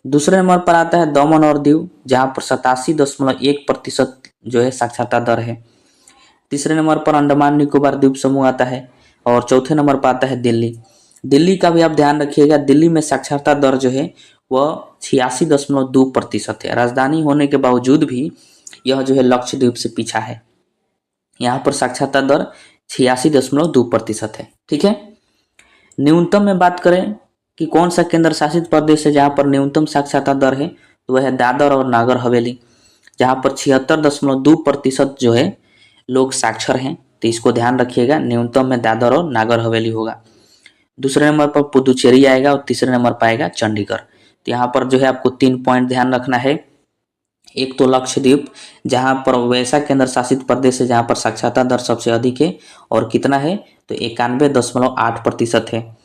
दूसरे नंबर पर आता है दमन और दीव, जहाँ पर 87.1% जो है साक्षरता दर है। तीसरे नंबर पर अंडमान निकोबार द्वीप समूह आता है और चौथे नंबर पर आता है दिल्ली। दिल्ली का भी आप ध्यान रखिएगा, दिल्ली में साक्षरता दर जो है वह 86.2% है। राजधानी होने के बावजूद भी यह जो है लक्षद्वीप से पीछा है। यहाँ पर साक्षरता दर 86.2% है। ठीक है। न्यूनतम में बात करें कि कौन सा केंद्र शासित प्रदेश है जहाँ पर न्यूनतम साक्षरता दर है, तो वह है दादर और नागर हवेली, जहाँ पर 76.2% जो है लोग साक्षर हैं। तो इसको ध्यान रखिएगा, न्यूनतम में दादर और नागर हवेली होगा। दूसरे नंबर पर पुदुचेरी आएगा और तीसरे नंबर पर आएगा चंडीगढ़। तो यहाँ पर जो है आपको 3 पॉइंट ध्यान रखना है। एक तो लक्षद्वीप, जहाँ पर वैसा केंद्र शासित प्रदेश है जहाँ पर साक्षरता दर सबसे अधिक है और कितना है, तो 91.8% है।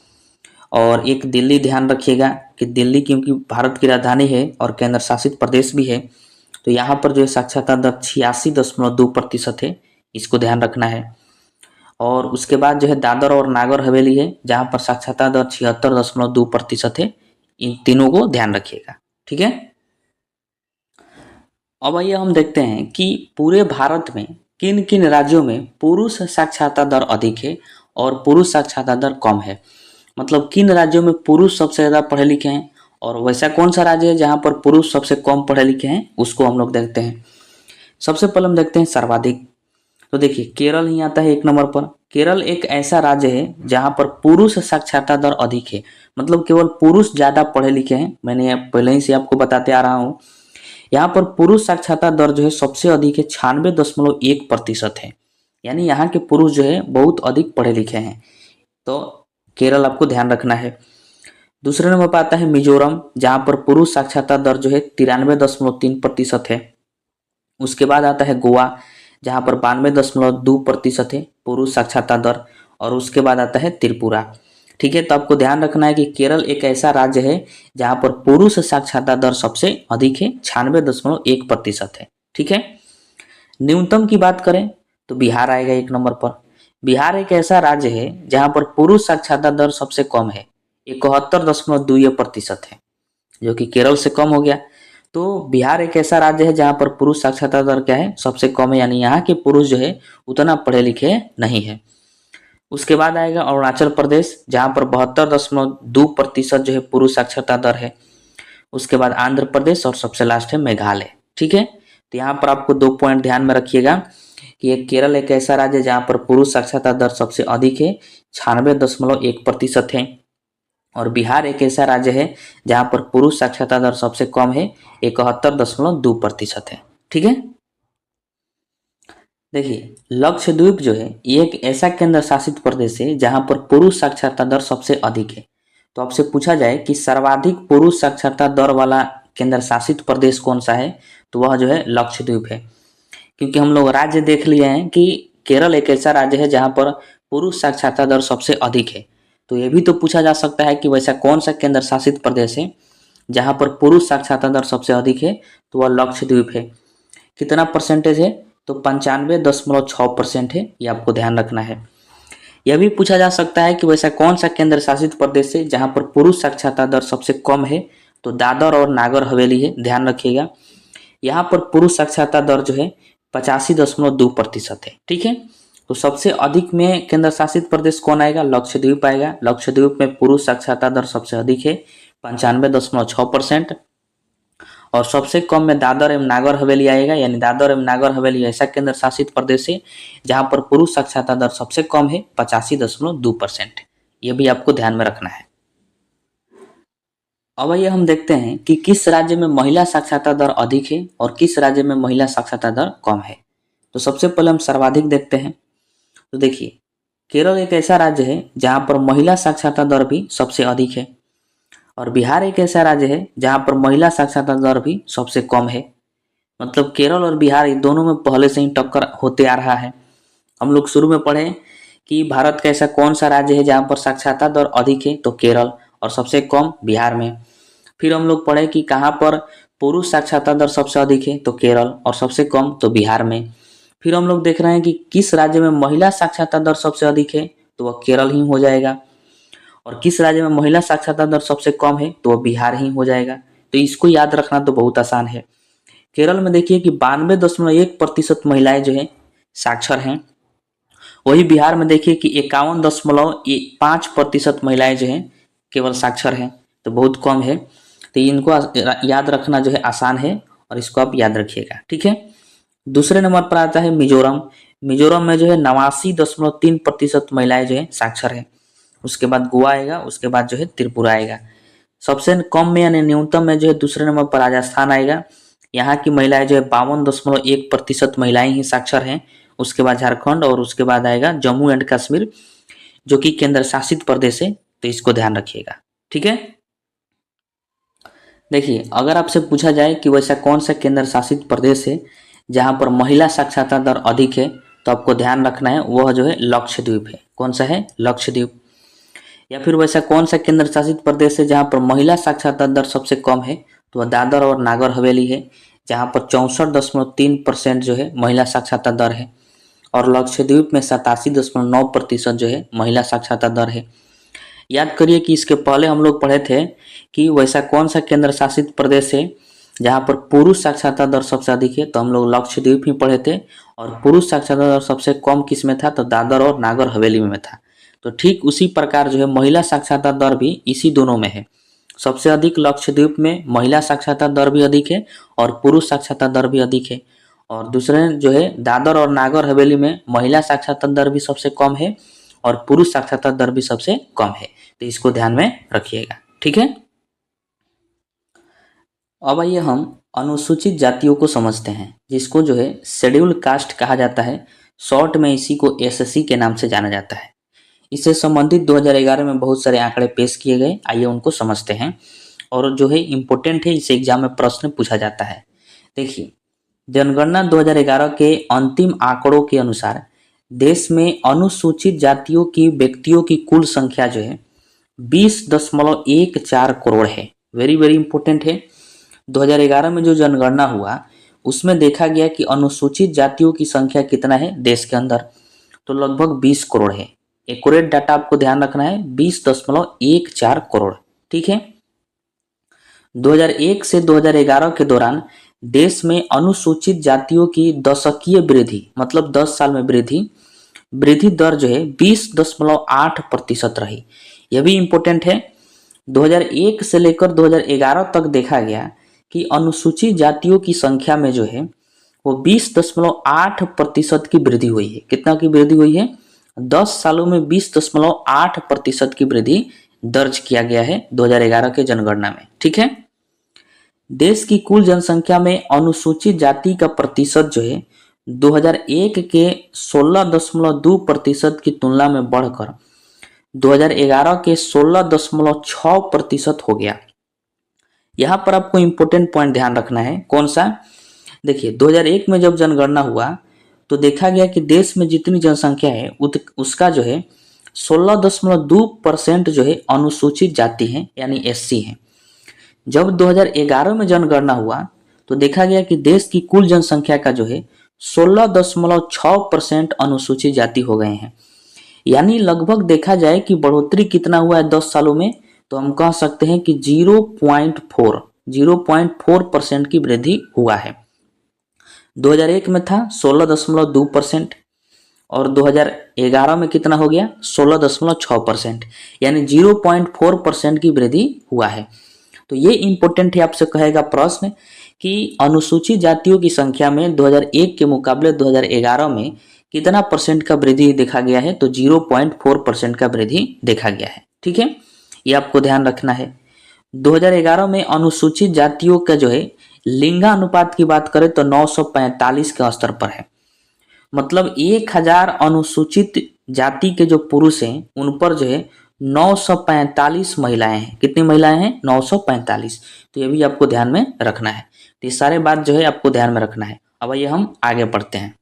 और एक दिल्ली ध्यान रखिएगा कि दिल्ली क्योंकि भारत की राजधानी है और केंद्र शासित प्रदेश भी है, तो यहाँ पर जो है साक्षरता दर 86.2% है। इसको ध्यान रखना है। और उसके बाद जो है दादर और नागर हवेली है, जहाँ पर साक्षरता दर 76.2% है। इन तीनों को ध्यान रखिएगा। ठीक है। अब आइए हम देखते हैं कि पूरे भारत में किन किन राज्यों में पुरुष साक्षरता दर अधिक है और पुरुष साक्षरता दर कम है। मतलब किन राज्यों में पुरुष सबसे ज़्यादा पढ़े लिखे हैं और वैसा कौन सा राज्य है जहाँ पर पुरुष सबसे कम पढ़े लिखे हैं, उसको हम लोग देखते हैं। सबसे पहले हम देखते हैं सर्वाधिक। तो देखिए केरल ही आता है 1 नंबर पर। केरल एक ऐसा राज्य है जहाँ पर पुरुष साक्षरता दर अधिक है, मतलब केवल पुरुष ज़्यादा पढ़े लिखे हैं। मैंने पहले ही से आपको बताते आ रहा हूँ। यहाँ पर पुरुष साक्षरता दर जो है सबसे अधिक है, 96.1% है। यानी यहाँ के पुरुष जो है बहुत अधिक पढ़े लिखे हैं। तो केरल आपको ध्यान रखना है। दूसरे नंबर पर आता है मिजोरम, जहाँ पर पुरुष साक्षरता दर जो है 93.3% है। उसके बाद आता है गोवा, जहाँ पर 92.2% है पुरुष साक्षरता दर। और उसके बाद आता है त्रिपुरा। ठीक है। तो आपको ध्यान रखना है कि केरल एक ऐसा राज्य है जहाँ पर पुरुष साक्षरता दर सबसे अधिक है, 96.1% है। ठीक है। न्यूनतम की बात करें तो बिहार आएगा 1 नंबर पर। बिहार एक ऐसा राज्य है जहाँ पर पुरुष साक्षरता दर सबसे कम है, 71.2% है, जो कि केरल से कम हो गया। तो बिहार एक ऐसा राज्य है जहाँ पर पुरुष साक्षरता दर क्या है, सबसे कम है। यानी यहाँ के पुरुष जो है उतना पढ़े लिखे नहीं है। उसके बाद आएगा अरुणाचल प्रदेश, जहाँ पर 72.2% जो है पुरुष साक्षरता दर है। उसके बाद आंध्र प्रदेश और सबसे लास्ट है मेघालय। ठीक है। तो यहाँ पर आपको 2 पॉइंट ध्यान में रखिएगा कि केरल एक ऐसा राज्य है जहाँ पर पुरुष साक्षरता दर सबसे अधिक है, 96.1% है। और बिहार एक ऐसा राज्य है जहाँ पर पुरुष साक्षरता दर सबसे कम है, 71.2% है। ठीक है। देखिए लक्षद्वीप जो है ये एक ऐसा केंद्र शासित प्रदेश है जहाँ पर पुरुष साक्षरता दर सबसे अधिक है। तो आपसे पूछा जाए कि सर्वाधिक पुरुष साक्षरता दर वाला केंद्र शासित प्रदेश कौन सा है, तो वह जो है लक्षद्वीप है। क्योंकि हम लोग राज्य देख लिए हैं कि केरल एक ऐसा राज्य है जहाँ पर पुरुष साक्षरता दर सबसे अधिक है। तो ये भी तो पूछा जा सकता है कि वैसा कौन सा केंद्र शासित प्रदेश है जहाँ पर पुरुष साक्षरता दर सबसे अधिक है, तो वह लक्षद्वीप है। कितना परसेंटेज है, तो 95.6% है। ये आपको ध्यान रखना है। यह भी पूछा जा सकता है कि वैसा कौन सा केंद्र शासित प्रदेश है जहाँ पर पुरुष साक्षरता दर सबसे कम है, तो दादर और नागर हवेली है। ध्यान रखिएगा, यहाँ पर पुरुष साक्षरता दर जो है 85.2% है। ठीक है। तो सबसे अधिक में केंद्र शासित प्रदेश कौन आएगा, लक्षद्वीप आएगा। लक्षद्वीप में पुरुष साक्षरता दर सबसे अधिक है, 95.6%। और सबसे कम में दादर एवं नागर हवेली आएगा। यानी दादर एवं नागर हवेली ऐसा केंद्र शासित प्रदेश है जहां पर पुरुष साक्षरता दर सबसे कम है, 85.2%। यह भी आपको ध्यान में रखना है। अब आइए हम देखते हैं कि किस राज्य में महिला साक्षरता दर अधिक है और किस राज्य में महिला साक्षरता दर कम है। तो सबसे पहले हम सर्वाधिक देखते हैं। तो देखिए केरल एक ऐसा राज्य है जहां पर महिला साक्षरता दर भी सबसे अधिक है। और बिहार एक ऐसा राज्य है जहां पर महिला साक्षरता दर भी सबसे कम है। मतलब केरल और बिहार दोनों में पहले से ही टक्कर होते आ रहा है। हम लोग शुरू में पढ़े कि भारत का ऐसा कौन सा राज्य है जहाँ पर साक्षरता दर अधिक है, तो केरल, और सबसे कम बिहार में। फिर हम लोग पढ़े कि कहाँ पर पुरुष साक्षरता दर सबसे अधिक है, तो केरल, और सबसे कम तो बिहार में। फिर हम लोग देख रहे हैं कि किस राज्य में महिला साक्षरता दर सबसे अधिक है, तो वह केरल ही हो जाएगा, और किस राज्य में महिला साक्षरता दर सबसे कम है, तो वह बिहार ही हो जाएगा। तो इसको याद रखना तो बहुत आसान है। केरल में देखिए कि 92.1% महिलाएं जो है साक्षर हैं। वही बिहार में देखिए कि 51.5% महिलाएं जो हैं केवल साक्षर हैं, तो बहुत कम है। तो इनको याद रखना जो है आसान है, और इसको आप याद रखिएगा, ठीक है। दूसरे नंबर पर आता है मिजोरम। मिजोरम में जो है 89.3% महिलाएं जो है साक्षर है। उसके बाद गोवा आएगा, उसके बाद जो है त्रिपुरा आएगा। सबसे कम में यानी न्यूनतम में जो है दूसरे नंबर पर राजस्थान आएगा। यहाँ की महिलाएं जो है 52.1% महिलाएं ही साक्षर हैं। उसके बाद झारखंड, और उसके बाद आएगा जम्मू एंड कश्मीर, जो कि केंद्र शासित प्रदेश है, तो इसको ध्यान रखिएगा, ठीक है। देखिए, अगर आपसे पूछा जाए कि वैसा कौन सा केंद्र शासित प्रदेश है जहाँ पर महिला साक्षरता दर अधिक है, तो आपको ध्यान रखना है वह जो है लक्षद्वीप है। कौन सा है? लक्षद्वीप। या फिर वैसा कौन सा केंद्र शासित प्रदेश है जहाँ पर महिला साक्षरता दर सबसे कम है, तो वह दादर और नागर हवेली है, जहाँ पर 64.3% जो है महिला साक्षरता दर है, और लक्षद्वीप में 87.9% जो है महिला साक्षरता दर है। याद करिए कि इसके पहले हम लोग पढ़े थे कि वैसा कौन सा केंद्र शासित प्रदेश है जहाँ पर पुरुष साक्षरता दर सबसे अधिक है, तो हम लोग लक्षद्वीप ही पढ़े थे, और पुरुष साक्षरता दर सबसे कम किस में था, तो दादर और नागर हवेली में था। तो ठीक उसी प्रकार जो है महिला साक्षरता दर भी इसी दोनों में है। सबसे अधिक लक्षद्वीप में महिला साक्षरता दर भी अधिक है, और पुरुष साक्षरता दर भी अधिक है। और दूसरे जो है दादर और नागर हवेली में महिला साक्षरता दर भी सबसे कम है, और पुरुष साक्षरता दर भी सबसे कम है। तो इसको ध्यान में रखिएगा, ठीक है। अब आइए हम अनुसूचित जातियों को समझते हैं, जिसको जो है शेड्यूल कास्ट कहा जाता है। शॉर्ट में इसी को एसएससी के नाम से जाना जाता है। इससे संबंधित 2011 में बहुत सारे आंकड़े पेश किए गए, आइए उनको समझते हैं। और जो है इम्पोर्टेंट है, इसे एग्जाम में प्रश्न पूछा जाता है। देखिए, जनगणना 2011 के अंतिम आंकड़ों के अनुसार देश में अनुसूचित जातियों की व्यक्तियों की कुल संख्या जो है 20.14 करोड़ है। वेरी वेरी इंपॉर्टेंट है। 2011 में जो जनगणना हुआ उसमें देखा गया कि अनुसूचित जातियों की संख्या कितना है देश के अंदर, तो लगभग 20 करोड़ है। एक्यूरेट डाटा आपको ध्यान रखना है, 20.14 करोड़, ठीक है। 2001 से 2011 के दौरान देश में अनुसूचित जातियों की दशकीय वृद्धि, मतलब 10 साल में वृद्धि दर जो है 20.8% रही। यह भी इंपॉर्टेंट है। 2001 से लेकर 2011 तक देखा गया कि अनुसूचित जातियों की संख्या में जो है वो 20.8% की वृद्धि हुई है। कितना की वृद्धि हुई है? 10 सालों में 20.8% की वृद्धि दर्ज किया गया है 2011 के जनगणना में, ठीक है। देश की कुल जनसंख्या में अनुसूचित जाति का प्रतिशत जो है 2001 के 16.2% की तुलना में बढ़कर 2011 के 16.6% हो गया। यहाँ पर आपको इम्पोर्टेंट पॉइंट ध्यान रखना है। कौन सा? देखिए, 2001 में जब जनगणना हुआ तो देखा गया कि देश में जितनी जनसंख्या है उसका जो है 16.2% जो है अनुसूचित जाति है, यानी एससी है। जब 2011 में जनगणना हुआ तो देखा गया कि देश की कुल जनसंख्या का जो है 16.6% अनुसूचित जाति हो गए हैं। यानी लगभग देखा जाए कि बढ़ोतरी कितना हुआ है 10 सालों में, तो हम कह सकते हैं कि 0.4% की वृद्धि हुआ है। 2001 में था 16.2%, और 2011 में कितना हो गया? 16.6%, यानी 0.4% की वृद्धि हुआ है। तो ये इंपॉर्टेंट है, आपसे कहेगा प्रश्न कि अनुसूचित जातियों की संख्या में 2001 के मुकाबले 2011 में कितना परसेंट का वृद्धि देखा गया है, तो 0.4% का वृद्धि देखा गया है, ठीक है। ये आपको ध्यान रखना है। 2011 में अनुसूचित जातियों का जो है लिंगानुपात की बात करें तो 945 के स्तर पर है। मतलब 1000 अनुसूचित जाति के जो पुरुष हैं उन पर जो है 945 महिलाएं हैं। कितनी महिलाएं हैं? 945। तो ये भी आपको ध्यान में रखना है। तो ये सारे बात जो है आपको ध्यान में रखना है। अब आइए हम आगे बढ़ते हैं।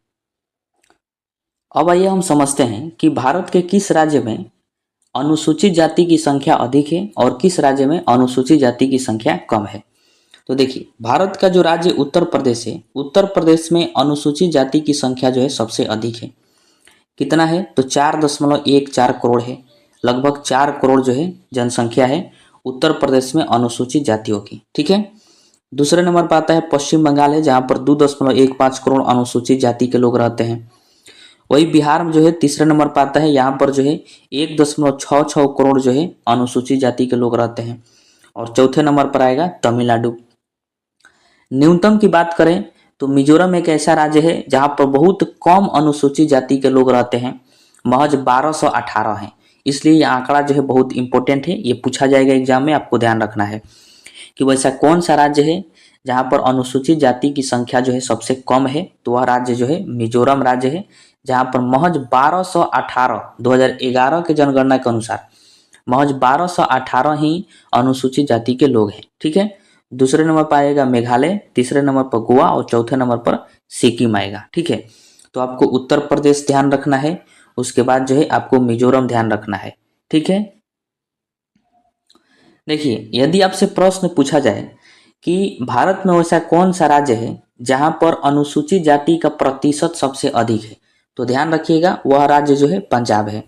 अब आइए हम समझते हैं कि भारत के किस राज्य में अनुसूचित जाति की संख्या अधिक है और किस राज्य में अनुसूचित जाति की संख्या कम है। तो देखिए, भारत का जो राज्य उत्तर प्रदेश है, उत्तर प्रदेश में अनुसूचित जाति की संख्या जो है सबसे अधिक है। कितना है? तो 4.14 करोड़ है। लगभग 4 करोड़ जो है जनसंख्या है उत्तर प्रदेश में अनुसूचित जातियों की। ठीक है। दूसरे नंबर पर आता है पश्चिम बंगाल है, जहां पर 2.15 करोड़ अनुसूचित जाति के लोग रहते हैं। वही बिहार में जो है तीसरे नंबर पर आता है, यहाँ पर जो है 1.66 करोड़ जो है अनुसूचित जाति के लोग रहते हैं। और चौथे नंबर पर आएगा तमिलनाडु। न्यूनतम की बात करें तो मिजोरम एक ऐसा राज्य है जहां पर बहुत कम अनुसूचित जाति के लोग रहते हैं, महज 1218 हैं। इसलिए यह आंकड़ा जो है बहुत इंपॉर्टेंट है, ये पूछा जाएगा एग्जाम में, आपको ध्यान रखना है कि वैसा कौन सा राज्य है जहां पर अनुसूचित जाति की संख्या जो है सबसे कम है। तो वह राज्य जो है मिजोरम राज्य है, जहां पर महज 1218 2011 के जनगणना के अनुसार महज 1218 ही अनुसूचित जाति के लोग हैं। ठीक है। दूसरे नंबर पर आएगा मेघालय, तीसरे नंबर पर गोवा और चौथे नंबर पर सिक्किम आएगा। ठीक है। तो आपको उत्तर प्रदेश ध्यान रखना है, उसके बाद जो है आपको मिजोरम ध्यान रखना है। ठीक है। देखिए, यदि आपसे प्रश्न पूछा जाए कि भारत में वैसा कौन सा राज्य है जहां पर अनुसूचित जाति का प्रतिशत सबसे अधिक है, तो ध्यान रखिएगा वह राज्य जो है पंजाब है।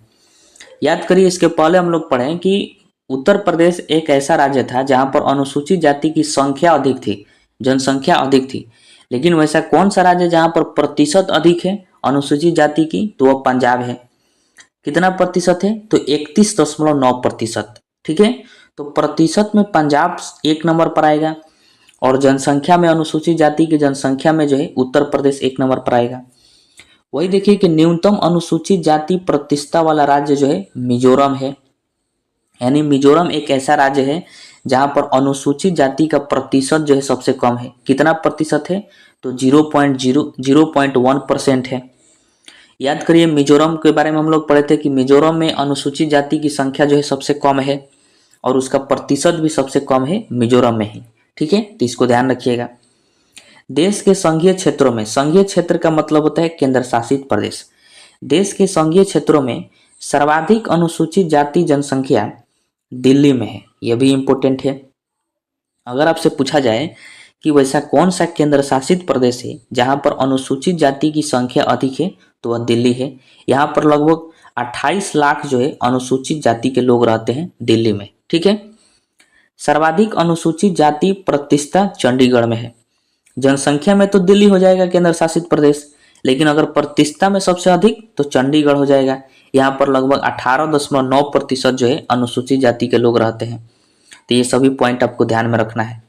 याद करिए, इसके पहले हम लोग पढ़े कि उत्तर प्रदेश एक ऐसा राज्य था जहां पर अनुसूचित जाति की संख्या अधिक थी, जनसंख्या अधिक थी। लेकिन वैसा कौन सा राज्य जहां पर प्रतिशत अधिक है अनुसूचित जाति की, तो वह पंजाब है। कितना प्रतिशत है? तो 31.9%। ठीक है। तो प्रतिशत में पंजाब एक नंबर पर आएगा और जनसंख्या में अनुसूचित जाति की जनसंख्या में जो है उत्तर प्रदेश एक नंबर पर आएगा। वही देखिए कि न्यूनतम अनुसूचित जाति प्रतिशतता वाला राज्य जो है मिजोरम है। यानी मिजोरम एक ऐसा राज्य है जहां पर अनुसूचित जाति का प्रतिशत जो है सबसे कम है। कितना प्रतिशत है? तो 0.1% है। याद करिए, मिजोरम के बारे में हम लोग पढ़े थे कि मिजोरम में अनुसूचित जाति की संख्या जो है सबसे कम है और उसका प्रतिशत भी सबसे कम है मिजोरम में ही। ठीक है। तो इसको ध्यान रखिएगा। देश के संघीय क्षेत्रों में, संघीय क्षेत्र का मतलब होता है केंद्र शासित प्रदेश, देश के संघीय क्षेत्रों में सर्वाधिक अनुसूचित जाति जनसंख्या दिल्ली में है। यह भी इंपॉर्टेंट है। अगर आपसे पूछा जाए कि वैसा कौन सा केंद्र शासित प्रदेश है जहां पर अनुसूचित जाति की संख्या अधिक है, तो वह दिल्ली है। यहाँ पर लगभग 28 लाख जो है अनुसूचित जाति के लोग रहते हैं दिल्ली में। ठीक है। सर्वाधिक अनुसूचित जाति प्रतिशतता चंडीगढ़ में है। जनसंख्या में तो दिल्ली हो जाएगा केंद्र शासित प्रदेश, लेकिन अगर प्रतिशतता में सबसे अधिक तो चंडीगढ़ हो जाएगा। यहाँ पर लगभग 18.9% जो है अनुसूचित जाति के लोग रहते हैं। तो ये सभी पॉइंट आपको ध्यान में रखना है।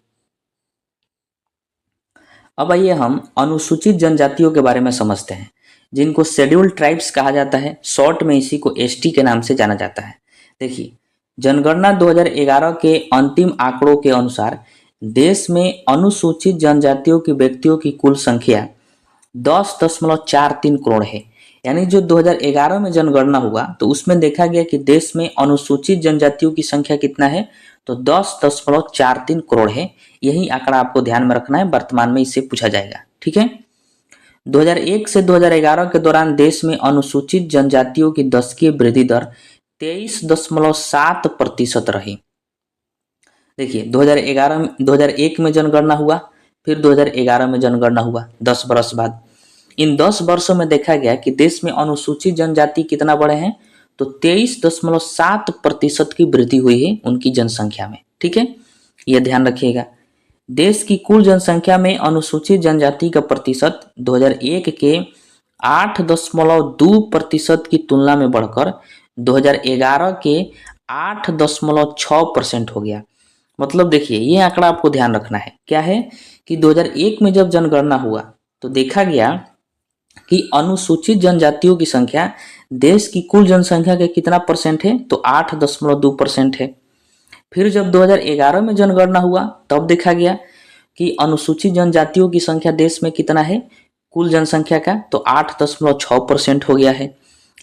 अब आइए हम अनुसूचित जनजातियों के बारे में समझते हैं, जिनको शेड्यूल्ड ट्राइब्स कहा जाता है। शॉर्ट में इसी को एसटी के नाम से जाना जाता है। देखिए, जनगणना 2011 के अंतिम आंकड़ों के अनुसार देश में अनुसूचित जनजातियों की व्यक्तियों की कुल संख्या 10.43 करोड़ है। यानी जो 2011 में जनगणना हुआ तो उसमें देखा गया कि देश में अनुसूचित जनजातियों की संख्या कितना है, तो 10.43 करोड़ है। यही आंकड़ा आपको ध्यान में रखना है, वर्तमान में इससे पूछा जाएगा। ठीक है। 2001 से 2011 के दौरान देश में अनुसूचित जनजातियों की दशकीय वृद्धि दर 23.7% रही। देखिए, 2001 में जनगणना हुआ, फिर 2011 में जनगणना हुआ, 10 वर्ष बाद। इन 10 वर्षों में देखा गया कि देश में अनुसूचित जनजाति कितना बढ़े हैं, तो 23.7% की वृद्धि हुई है उनकी जनसंख्या में। ठीक है। यह ध्यान रखिएगा। देश की कुल जनसंख्या में अनुसूचित जनजाति का प्रतिशत 2001 के 8.2% की तुलना में बढ़कर 2011 के 8.6% हो गया। मतलब देखिए, ये आंकड़ा आपको ध्यान रखना है। क्या है कि 2001 में जब जनगणना हुआ तो देखा गया कि अनुसूचित जनजातियों की संख्या देश की कुल जनसंख्या के कितना परसेंट है, तो 8.2% है। फिर जब 2011 में जनगणना हुआ तब देखा गया कि अनुसूचित जनजातियों की संख्या देश में कितना है कुल जनसंख्या का, तो 8.6% हो गया है।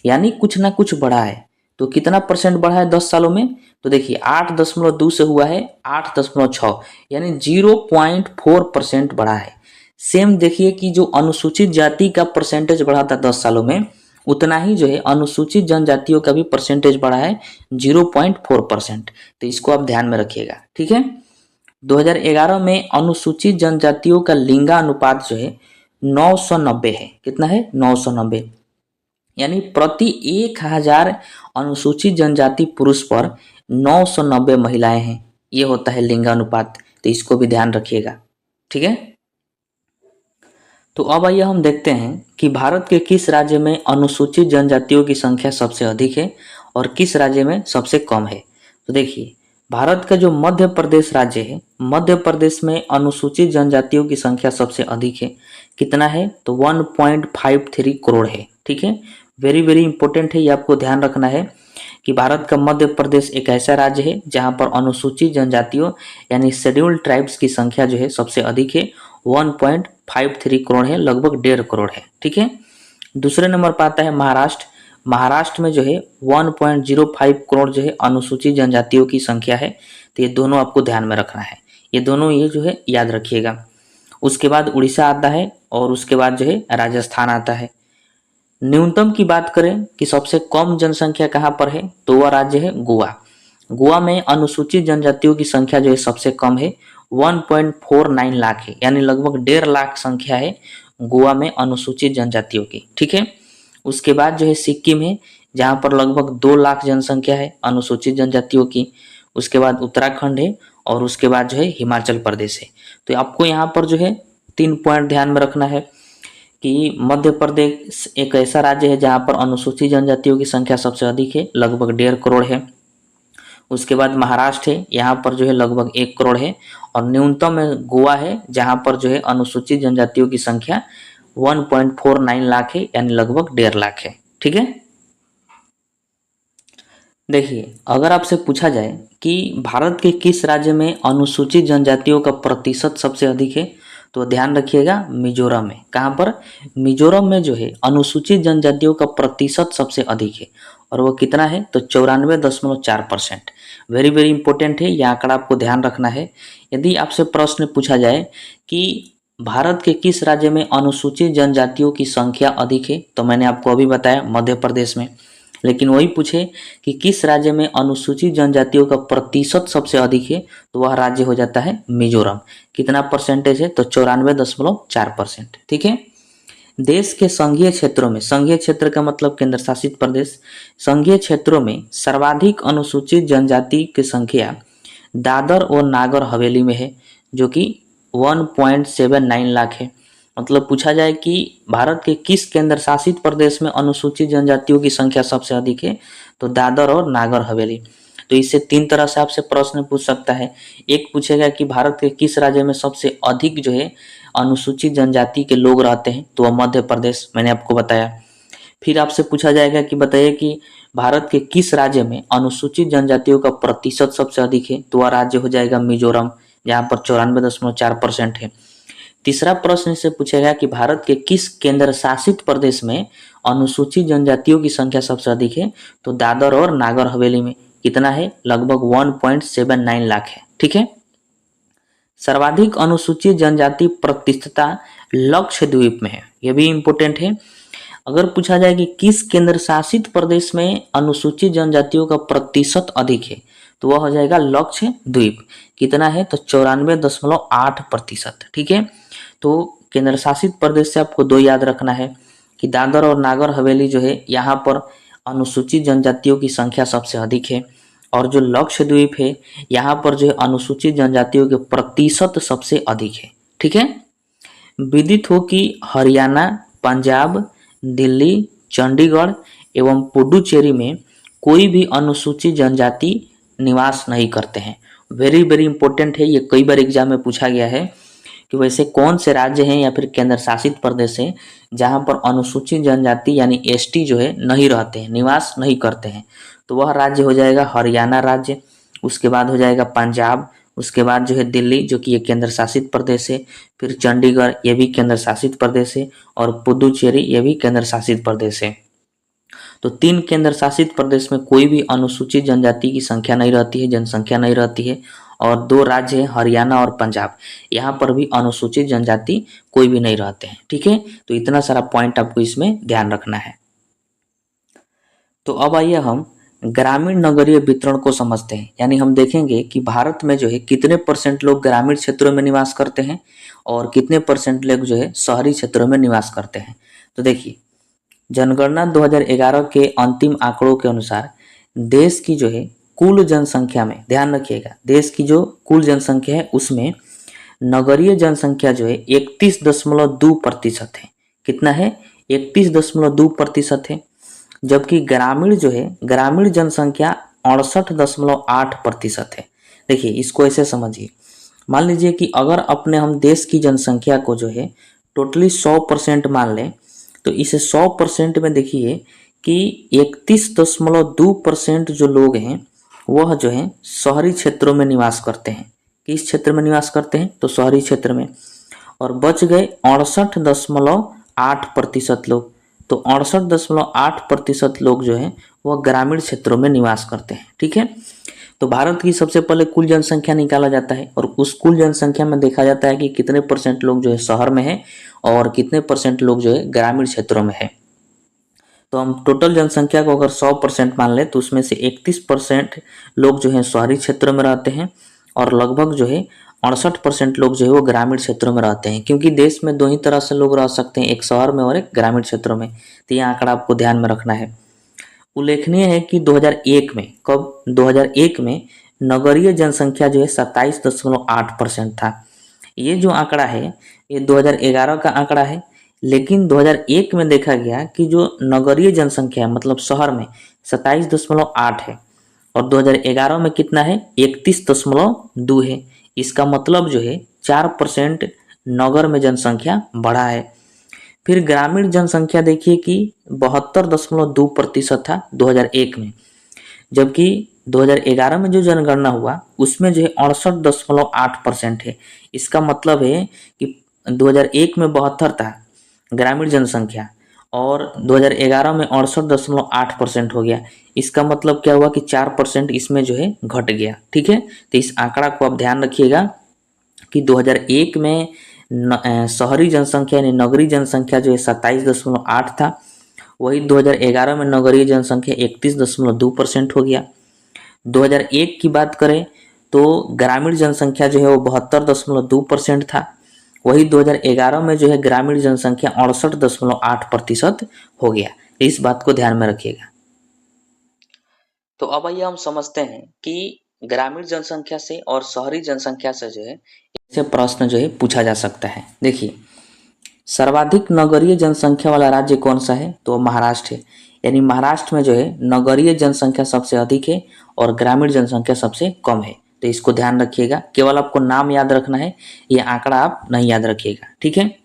यानी कुछ ना कुछ बढ़ा है। तो कितना परसेंट बढ़ा है 10 सालों में, तो देखिए 8.2 से हुआ है 8.6, यानी 0.4% बढ़ा है। सेम देखिए कि जो अनुसूचित जाति का परसेंटेज बढ़ा था 10 सालों में, उतना ही जो है अनुसूचित जनजातियों का भी परसेंटेज बढ़ा है 0.4%। तो इसको आप ध्यान में रखिएगा, ठीक है। 2011 में अनुसूचित जनजातियों का लिंगानुपात जो है 990 है। कितना है? 990। यानी प्रति 1000 अनुसूचित जनजाति पुरुष पर 990 महिलाएं हैं। ये होता है लिंगानुपात। तो इसको भी ध्यान रखिएगा, ठीक है। तो अब आइए हम देखते हैं कि भारत के किस राज्य में अनुसूचित जनजातियों की संख्या सबसे अधिक है और किस राज्य में सबसे कम है। तो देखिए, भारत का जो मध्य प्रदेश राज्य है, मध्य प्रदेश में अनुसूचित जनजातियों की संख्या सबसे अधिक है। कितना है? तो 1.53 करोड़ है, ठीक है। वेरी वेरी इंपॉर्टेंट है, ये आपको ध्यान रखना है कि भारत का मध्य प्रदेश एक ऐसा राज्य है जहां पर अनुसूचित जनजातियों यानी शेड्यूल्ड ट्राइब्स की संख्या जो है सबसे अधिक है। 1.53 करोड़ है, लगभग 1.5 करोड़ है, ठीक है। दूसरे नंबर पर आता है महाराष्ट्र। महाराष्ट्र में जो है 1.05 करोड़ जो है अनुसूचित जनजातियों की संख्या है। तो ये दोनों आपको ध्यान में रखना है, ये दोनों ये जो है याद रखिएगा। उसके बाद उड़ीसा आता है और उसके बाद जो है राजस्थान आता है। न्यूनतम की बात करें कि सबसे कम जनसंख्या कहाँ पर है, तो वह राज्य है गोवा। गोवा में अनुसूचित जनजातियों की संख्या जो है सबसे कम है, 1.49 लाख है, यानी लगभग 1.5 लाख संख्या है गोवा में अनुसूचित जनजातियों की, ठीक है। उसके बाद जो है सिक्किम है, जहाँ पर लगभग 2 लाख जनसंख्या है अनुसूचित जनजातियों की। उसके बाद उत्तराखंड है और उसके बाद जो है हिमाचल प्रदेश है। तो आपको यहाँ पर जो है 3 पॉइंट ध्यान में रखना है कि मध्य प्रदेश एक ऐसा राज्य है जहाँ पर अनुसूचित जनजातियों की संख्या सबसे अधिक है, लगभग 1.5 करोड़ है। उसके बाद महाराष्ट्र है, यहाँ पर जो है लगभग 1 करोड़ है। और न्यूनतम में गोवा है, जहाँ पर जो है अनुसूचित जनजातियों की संख्या 1.49 लाख है, यानी लगभग 1.5 लाख है, ठीक है। देखिए, अगर आपसे पूछा जाए कि भारत के किस राज्य में अनुसूचित जनजातियों का प्रतिशत सबसे अधिक है, तो ध्यान रखिएगा मिजोरम में। कहाँ पर? मिजोरम में जो है अनुसूचित जनजातियों का प्रतिशत सबसे अधिक है और वो कितना है? तो 94.4%। वेरी वेरी इंपॉर्टेंट है, यह आंकड़ा आपको ध्यान रखना है। यदि आपसे प्रश्न पूछा जाए कि भारत के किस राज्य में अनुसूचित जनजातियों की संख्या अधिक है, तो मैंने आपको अभी बताया मध्य प्रदेश में। लेकिन वही पूछे कि किस राज्य में अनुसूचित जनजातियों का प्रतिशत सबसे अधिक है, तो वह राज्य हो जाता है मिजोरम। कितना परसेंटेज है? तो 94.4%, ठीक है। देश के संघीय क्षेत्रों में, संघीय क्षेत्र का मतलब केंद्र शासित प्रदेश, संघीय क्षेत्रों में सर्वाधिक अनुसूचित जनजाति की संख्या दादर और नागर हवेली में है, जो कि 1.79 लाख है। मतलब पूछा जाए कि भारत के किस केंद्र शासित प्रदेश में अनुसूचित जनजातियों की संख्या सबसे अधिक है, तो दादर और नागर हवेली। तो इससे 3 तरह से आपसे प्रश्न पूछ सकता है। एक पूछेगा कि भारत के किस राज्य में सबसे अधिक जो है अनुसूचित जनजाति के लोग रहते हैं, तो वह मध्य प्रदेश, मैंने आपको बताया। फिर आपसे पूछा जाएगा कि बताइए कि भारत के किस राज्य में अनुसूचित जनजातियों का प्रतिशत सबसे अधिक है, तो वह राज्य हो जाएगा मिजोरम, जहाँ पर 94.4% है। तीसरा प्रश्न से पूछेगा कि भारत के किस केंद्र शासित प्रदेश में अनुसूचित जनजातियों की संख्या सबसे अधिक है, तो दादर और नागर हवेली में। कितना है? लगभग 1.79 लाख है, ठीक है। सर्वाधिक अनुसूचित जनजाति प्रतिशतता लक्षद्वीप में है, यह भी इंपॉर्टेंट है। अगर पूछा जाए कि किस केंद्र शासित प्रदेश में अनुसूचित जनजातियों का प्रतिशत अधिक है, तो वह हो जाएगा लक्षद्वीप। कितना है? तो 94.8%, ठीक है। तो केंद्र शासित प्रदेश से आपको 2 याद रखना है कि दादर और नागर हवेली जो है यहाँ पर अनुसूचित जनजातियों की संख्या सबसे अधिक है, और जो लक्षद्वीप है यहाँ पर जो है अनुसूचित जनजातियों के प्रतिशत सबसे अधिक है, ठीक है। विदित हो कि हरियाणा, पंजाब, दिल्ली, चंडीगढ़ एवं पुडुचेरी में कोई भी अनुसूचित जनजाति निवास नहीं करते हैं। वेरी वेरी इंपॉर्टेंट है, ये कई बार एग्जाम में पूछा गया है कि वैसे कौन से राज्य हैं या फिर केंद्र शासित प्रदेश है जहां पर अनुसूचित जनजाति यानी एसटी जो है नहीं रहते हैं, निवास नहीं करते हैं। तो वह राज्य हो जाएगा हरियाणा राज्य, उसके बाद हो जाएगा पंजाब, उसके बाद जो है दिल्ली जो कि ये केंद्र शासित प्रदेश है, फिर चंडीगढ़ ये भी केंद्र शासित प्रदेश है, और पुडुचेरी ये भी केंद्र शासित प्रदेश है। तो 3 केंद्र शासित प्रदेश में कोई भी अनुसूचित जनजाति की संख्या नहीं रहती है, जनसंख्या नहीं रहती है। और 2 राज्य हैं हरियाणा और पंजाब, यहाँ पर भी अनुसूचित जनजाति कोई भी नहीं रहते हैं, ठीक है। तो इतना सारा पॉइंट आपको इसमें ध्यान रखना है। तो अब आइए हम ग्रामीण नगरीय वितरण को समझते हैं। यानी हम देखेंगे कि भारत में जो है कितने परसेंट लोग ग्रामीण क्षेत्रों में निवास करते हैं और कितने परसेंट लोग जो है शहरी क्षेत्रों में निवास करते हैं। तो देखिए, जनगणना 2011 के अंतिम आंकड़ों के अनुसार देश की जो है कुल जनसंख्या में, ध्यान रखिएगा, देश की जो कुल जनसंख्या है उसमें नगरीय जनसंख्या जो है 31.2% है। कितना है? 31.2% है। जबकि ग्रामीण जो है, ग्रामीण जनसंख्या 68.8% है। देखिए, इसको ऐसे समझिए, मान लीजिए कि अगर अपने हम देश की जनसंख्या को जो है टोटली 100% मान लें, तो इस 100% में देखिए कि 31.2% जो लोग हैं वह जो है शहरी क्षेत्रों में निवास करते हैं। किस क्षेत्र में निवास करते हैं? तो शहरी क्षेत्र में। और बच गए 68.8% लोग। तो 68.8% लोग जो है वह ग्रामीण क्षेत्रों में निवास करते हैं। ठीक है, तो भारत की सबसे पहले कुल जनसंख्या निकाला जाता है और उस कुल जनसंख्या में देखा जाता है कि कितने परसेंट लोग जो है शहर में है और कितने परसेंट लोग जो है ग्रामीण क्षेत्रों में है। तो हम टोटल जनसंख्या को अगर 100% मान ले तो उसमें से 31% लोग जो है शहरी क्षेत्रों में रहते हैं और लगभग जो है 68% लोग जो है वो ग्रामीण क्षेत्रों में रहते हैं। क्योंकि देश में दो ही तरह से लोग रह सकते हैं, एक शहर में और एक ग्रामीण क्षेत्रों में। तो यह आंकड़ा आपको ध्यान में रखना है। उल्लेखनीय है कि 2001 में, कब? 2001 में नगरीय जनसंख्या जो है 27.8% था। ये जो आंकड़ा है ये 2011 का आंकड़ा है, लेकिन 2001 में देखा गया कि जो नगरीय जनसंख्या है मतलब शहर में 27.8 है और 2011 में कितना है? 31.2 है। इसका मतलब जो है 4% नगर में जनसंख्या बढ़ा है। फिर ग्रामीण जनसंख्या देखिए कि 72.2% था 2001 में, जबकि 2011 में जो जनगणना हुआ उसमें जो है 68.8% है। इसका मतलब है कि 2001 में 72 था ग्रामीण जनसंख्या और 2011 में 68.8% हो गया। इसका मतलब क्या हुआ कि 4% इसमें जो है घट गया। ठीक है, तो इस आंकड़ा को आप ध्यान रखिएगा कि 2001 में शहरी जनसंख्या यानी नगरीय जनसंख्या जो है 27.8 था, वही 2011 में नगरीय जनसंख्या 31.2% हो गया। 2001 की बात करें तो ग्रामीण जनसंख्या जो है वो 72.2% था, वही 2011 में जो है ग्रामीण जनसंख्या 68.8% हो गया। इस बात को ध्यान में रखिएगा। तो अब आइए हम समझते हैं कि ग्रामीण जनसंख्या से और शहरी जनसंख्या से जो है ऐसे प्रश्न जो है पूछा जा सकता है। देखिए, सर्वाधिक नगरीय जनसंख्या वाला राज्य कौन सा है? तो महाराष्ट्र है। यानी महाराष्ट्र में जो है नगरीय जनसंख्या सबसे अधिक है और ग्रामीण जनसंख्या सबसे कम है। तो इसको ध्यान रखिएगा, केवल आपको नाम याद रखना है, ये आंकड़ा आप नहीं याद रखिएगा। ठीक है,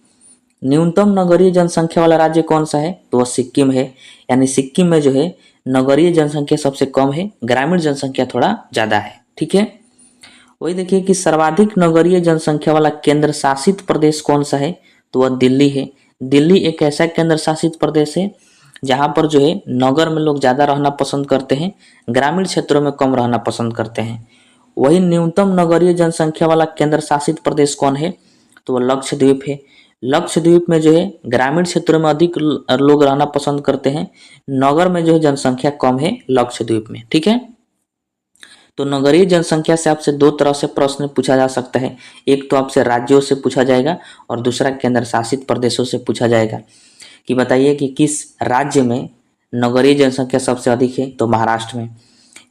न्यूनतम नगरीय जनसंख्या वाला राज्य कौन सा है? तो वह सिक्किम है। यानी सिक्किम में जो है नगरीय जनसंख्या सबसे कम है, ग्रामीण जनसंख्या थोड़ा ज़्यादा है। ठीक है, वही देखिए कि सर्वाधिक नगरीय जनसंख्या वाला केंद्र शासित प्रदेश कौन सा है? तो वह दिल्ली है। दिल्ली एक ऐसा केंद्र शासित प्रदेश है जहाँ पर जो है नगर में लोग ज़्यादा रहना पसंद करते हैं, ग्रामीण क्षेत्रों में कम रहना पसंद करते हैं। वही न्यूनतम नगरीय जनसंख्या वाला केंद्र शासित प्रदेश कौन है? तो वह लक्षद्वीप है। लक्षद्वीप में जो है ग्रामीण क्षेत्रों में अधिक लोग रहना पसंद करते हैं, नगर में जो है जनसंख्या कम है लक्षद्वीप में। ठीक है, तो नगरीय जनसंख्या से आपसे दो तरह से प्रश्न पूछा जा सकता है। एक तो आपसे राज्यों से पूछा जाएगा और दूसरा केंद्र शासित प्रदेशों से पूछा जाएगा कि बताइए कि किस राज्य में नगरीय जनसंख्या सबसे अधिक है? तो महाराष्ट्र में।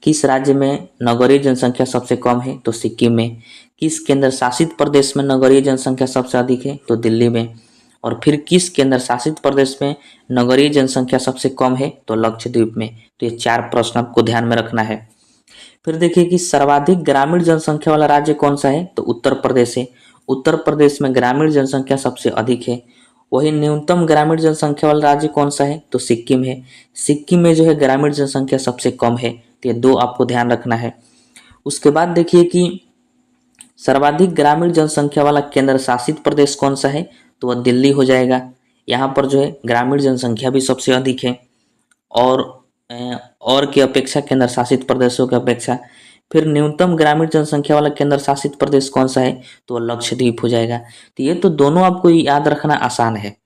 किस राज्य में नगरीय जनसंख्या सबसे कम है? तो सिक्किम में। किस केंद्र शासित प्रदेश में नगरीय जनसंख्या सबसे अधिक है? तो दिल्ली में। और फिर किस केंद्र शासित प्रदेश में नगरीय जनसंख्या सबसे कम है? तो लक्षद्वीप में। तो ये 4 प्रश्न आपको ध्यान में रखना है। फिर देखिए कि सर्वाधिक ग्रामीण जनसंख्या वाला राज्य कौन सा है? तो उत्तर प्रदेश है। उत्तर प्रदेश में ग्रामीण जनसंख्या सबसे अधिक है। वही न्यूनतम ग्रामीण जनसंख्या वाला राज्य कौन सा है? तो सिक्किम है। सिक्किम में जो है ग्रामीण जनसंख्या सबसे कम है। तो ये 2 आपको ध्यान रखना है। उसके बाद देखिए कि सर्वाधिक ग्रामीण जनसंख्या वाला केंद्र शासित प्रदेश कौन सा है? तो वह दिल्ली हो जाएगा। यहाँ पर जो है ग्रामीण जनसंख्या भी सबसे अधिक है और और की अपेक्षा, केंद्र शासित प्रदेशों की अपेक्षा। फिर न्यूनतम ग्रामीण जनसंख्या वाला केंद्र शासित प्रदेश कौन सा है? तो वह लक्षद्वीप हो जाएगा। तो ये तो दोनों आपको याद रखना आसान है।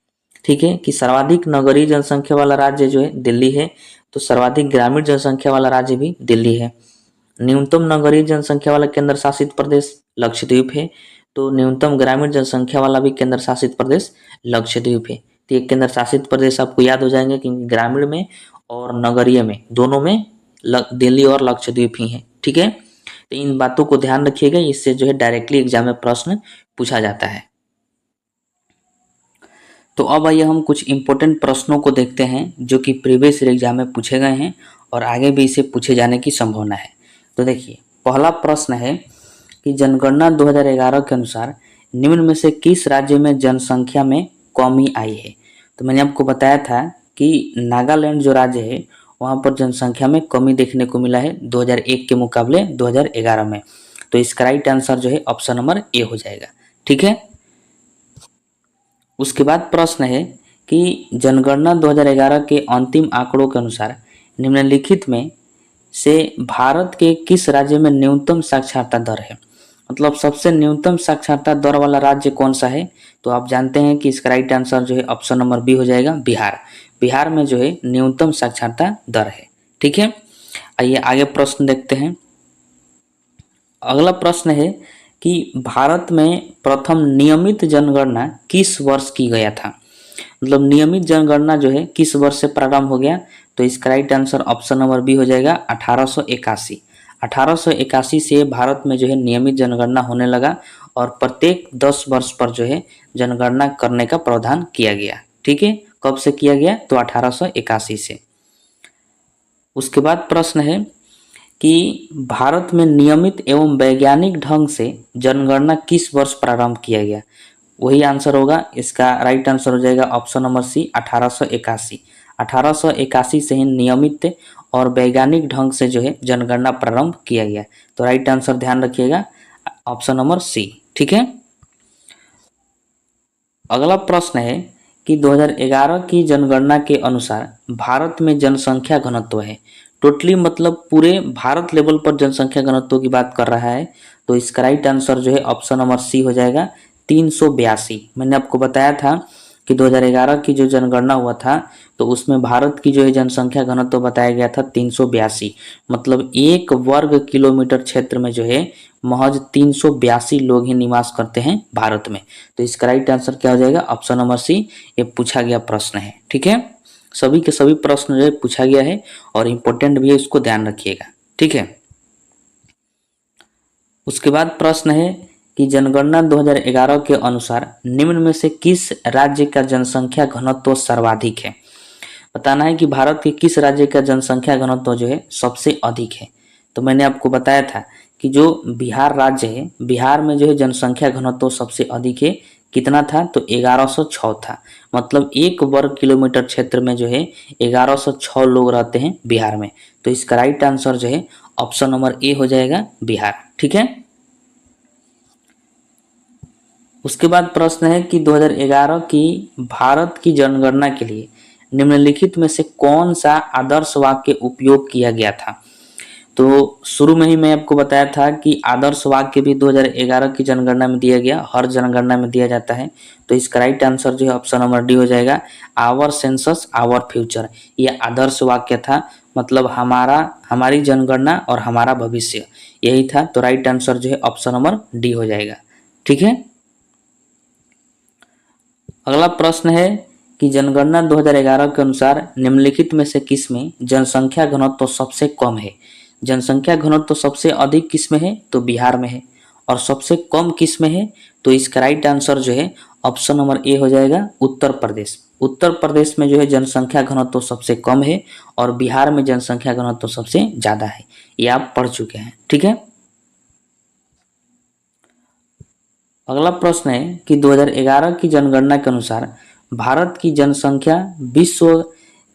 ठीक है, कि सर्वाधिक नगरीय जनसंख्या वाला राज्य जो है दिल्ली है, तो सर्वाधिक ग्रामीण जनसंख्या वाला राज्य भी दिल्ली है। न्यूनतम नगरीय जनसंख्या वाला केंद्र शासित प्रदेश लक्षद्वीप है। तो न्यूनतम ग्रामीण जनसंख्या वाला भी केंद्र शासित प्रदेश लक्षद्वीप है। तो ये केंद्र शासित प्रदेश आपको याद हो जाएंगे, क्योंकि ग्रामीण में और नगरीय में दोनों में दिल्ली और लक्षद्वीप ही है। ठीक है, तो इन बातों को ध्यान रखिएगा, इससे जो है डायरेक्टली एग्जाम में प्रश्न पूछा जाता है। तो अब आइए हम कुछ इंपॉर्टेंट प्रश्नों को देखते हैं जो कि प्रीवियस ईयर एग्जाम में पूछे गए हैं और आगे भी इसे पूछे जाने की संभावना है। तो देखिए, पहला प्रश्न है कि जनगणना 2011 के अनुसार निम्न में से किस राज्य में जनसंख्या में कमी आई है। तो मैंने आपको बताया था कि नागालैंड जो राज्य है वहाँ पर जनसंख्या में कमी देखने को मिला है 2001 के मुकाबले 2011 में। तो इसका राइट आंसर जो है ऑप्शन नंबर ए हो जाएगा। ठीक है, उसके बाद प्रश्न है कि जनगणना 2011 के अंतिम आंकड़ों के अनुसार निम्नलिखित में से भारत के किस राज्य में न्यूनतम साक्षरता दर है। मतलब सबसे न्यूनतम साक्षरता दर वाला राज्य कौन सा है। तो आप जानते हैं कि इसका राइट आंसर जो है ऑप्शन नंबर बी हो जाएगा, बिहार। बिहार में जो है न्यूनतम साक्षरता दर है। ठीक है, आइए आगे प्रश्न देखते हैं। अगला प्रश्न है कि भारत में प्रथम नियमित जनगणना किस वर्ष की गया था। मतलब नियमित जनगणना जो है किस वर्ष से प्रारंभ हो गया। तो इसका right answer option number B हो जाएगा 1881। 1881 से भारत में जो है नियमित जनगणना होने लगा और प्रत्येक 10 वर्ष पर जो है जनगणना करने का प्रावधान किया गया। ठीक है, कब से किया गया, तो 1881 से। उसके बाद प्रश्न है कि भारत में नियमित एवं वैज्ञानिक ढंग से जनगणना किस वर्ष प्रारंभ किया गया। वही आंसर होगा, इसका राइट आंसर हो जाएगा ऑप्शन नंबर सी 1881। 1881 से ही नियमित और वैज्ञानिक ढंग से जो है जनगणना प्रारंभ किया गया। तो राइट आंसर ध्यान रखिएगा ऑप्शन नंबर सी। ठीक है, अगला प्रश्न है कि 2011 की जनगणना के अनुसार भारत में जनसंख्या घनत्व है। टोटली मतलब पूरे भारत लेवल पर जनसंख्या घनत्व की बात कर रहा है। तो इसका राइट आंसर जो है ऑप्शन नंबर सी हो जाएगा 382। मैंने आपको बताया था कि 2011 की जो जनगणना हुआ था तो उसमें भारत की जो है जनसंख्या घनत्व बताया गया था 382। मतलब 1 वर्ग किलोमीटर क्षेत्र में जो है महज 382 लोग ही निवास करते हैं भारत में। तो इसका राइट आंसर क्या हो जाएगा, ऑप्शन नंबर सी। ये पूछा गया प्रश्न है। ठीक है, सभी के सभी प्रश्न जो है पूछा गया है और इम्पोर्टेंट भी है, इसको ध्यान रखिएगा। ठीक है, उसके बाद प्रश्न है कि जनगणना 2011 के अनुसार निम्न में से किस राज्य का जनसंख्या घनत्व सर्वाधिक है। बताना है कि भारत के किस राज्य का जनसंख्या घनत्व जो है सबसे अधिक है। तो मैंने आपको बताया था कि जो बिहार राज्य है, बिहार में जो है जनसंख्या घनत्व सबसे अधिक है। कितना था, तो 1106 था। मतलब 1 वर्ग किलोमीटर क्षेत्र में जो है 1106 लोग रहते हैं बिहार में। तो इसका राइट आंसर जो है ऑप्शन नंबर ए हो जाएगा, बिहार। ठीक है, उसके बाद प्रश्न है कि 2011 की भारत की जनगणना के लिए निम्नलिखित में से कौन सा आदर्श वाक्य उपयोग किया गया था। तो शुरू में ही मैं आपको बताया था कि आदर्श वाक्य भी 2011 की जनगणना में दिया गया, हर जनगणना में दिया जाता है। तो इसका राइट आंसर जो है ऑप्शन नंबर डी हो जाएगा, आवर सेंसस आवर फ्यूचर। ये आदर्श वाक्य था, मतलब हमारी जनगणना और हमारा भविष्य, यही था। तो राइट आंसर जो है ऑप्शन नंबर डी हो जाएगा। ठीक है, अगला प्रश्न है कि जनगणना 2011 के अनुसार निम्नलिखित में से किस में जनसंख्या घनत्व सबसे कम है। जनसंख्या घनत्व सबसे अधिक किस में है, तो बिहार में है। और सबसे कम किस में है, तो इसका राइट आंसर जो है ऑप्शन नंबर ए हो जाएगा, उत्तर प्रदेश। उत्तर प्रदेश में जो है जनसंख्या घनत्व सबसे कम है और बिहार में जनसंख्या घनत्व सबसे ज़्यादा है। ये आप पढ़ चुके हैं। ठीक है, अगला प्रश्न है कि 2011 की जनगणना के अनुसार भारत की जनसंख्या विश्व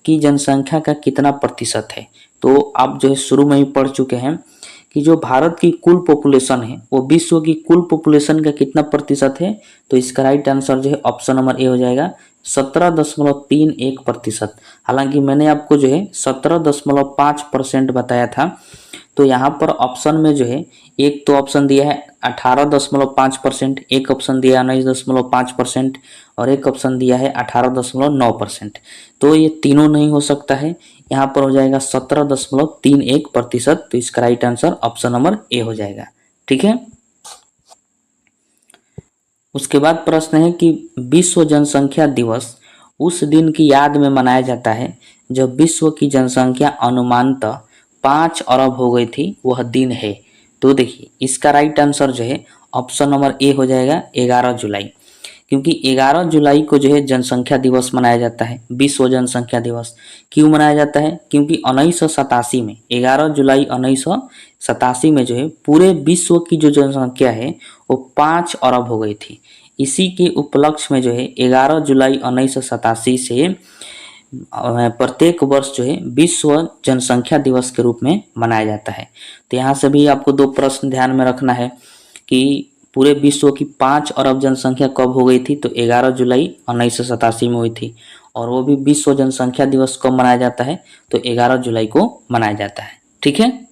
की जनसंख्या का कितना प्रतिशत है। तो आप जो है शुरू में ही पढ़ चुके हैं कि जो भारत की कुल पॉपुलेशन है वो विश्व की कुल पॉपुलेशन का कितना प्रतिशत है। तो इसका राइट आंसर जो है ऑप्शन नंबर ए हो जाएगा, 17.31%। हालांकि मैंने आपको जो है 17.5% बताया था। तो यहाँ पर ऑप्शन में जो है एक तो ऑप्शन दिया है 18.5%, एक ऑप्शन दिया है 19.5% और एक ऑप्शन दिया है 18.9%। तो ये तीनों नहीं हो सकता है, यहाँ पर हो जाएगा 17.31%। तो इसका right answer option number A हो जाएगा। ठीक है। उसके बाद प्रश्न है कि विश्व जनसंख्या दिवस उस दिन की याद में मनाया जाता है जब विश्व की जनसंख्या अनुमानतः 5 अरब हो गई थी, वह दिन है। तो देखिए इसका राइट आंसर जो है ऑप्शन नंबर ए हो जाएगा 11 जुलाई, क्योंकि 11 जुलाई को जो है जनसंख्या दिवस मनाया जाता है। विश्व जनसंख्या दिवस क्यों मनाया जाता है? क्योंकि 1987 में 11 जुलाई 1987 में जो है पूरे विश्व की जो जनसंख्या है वो 5 अरब हो गई थी। इसी के उपलक्ष्य में जो है 11 जुलाई 1987 से प्रत्येक वर्ष जो है विश्व जनसंख्या दिवस के रूप में मनाया जाता है। तो यहाँ से भी आपको दो प्रश्न ध्यान में रखना है कि पूरे विश्व की 5 अरब जनसंख्या कब हो गई थी? तो 11 जुलाई 1987 में हुई थी। और वो भी विश्व जनसंख्या दिवस कब मनाया जाता है? तो 11 जुलाई को मनाया जाता है। ठीक है।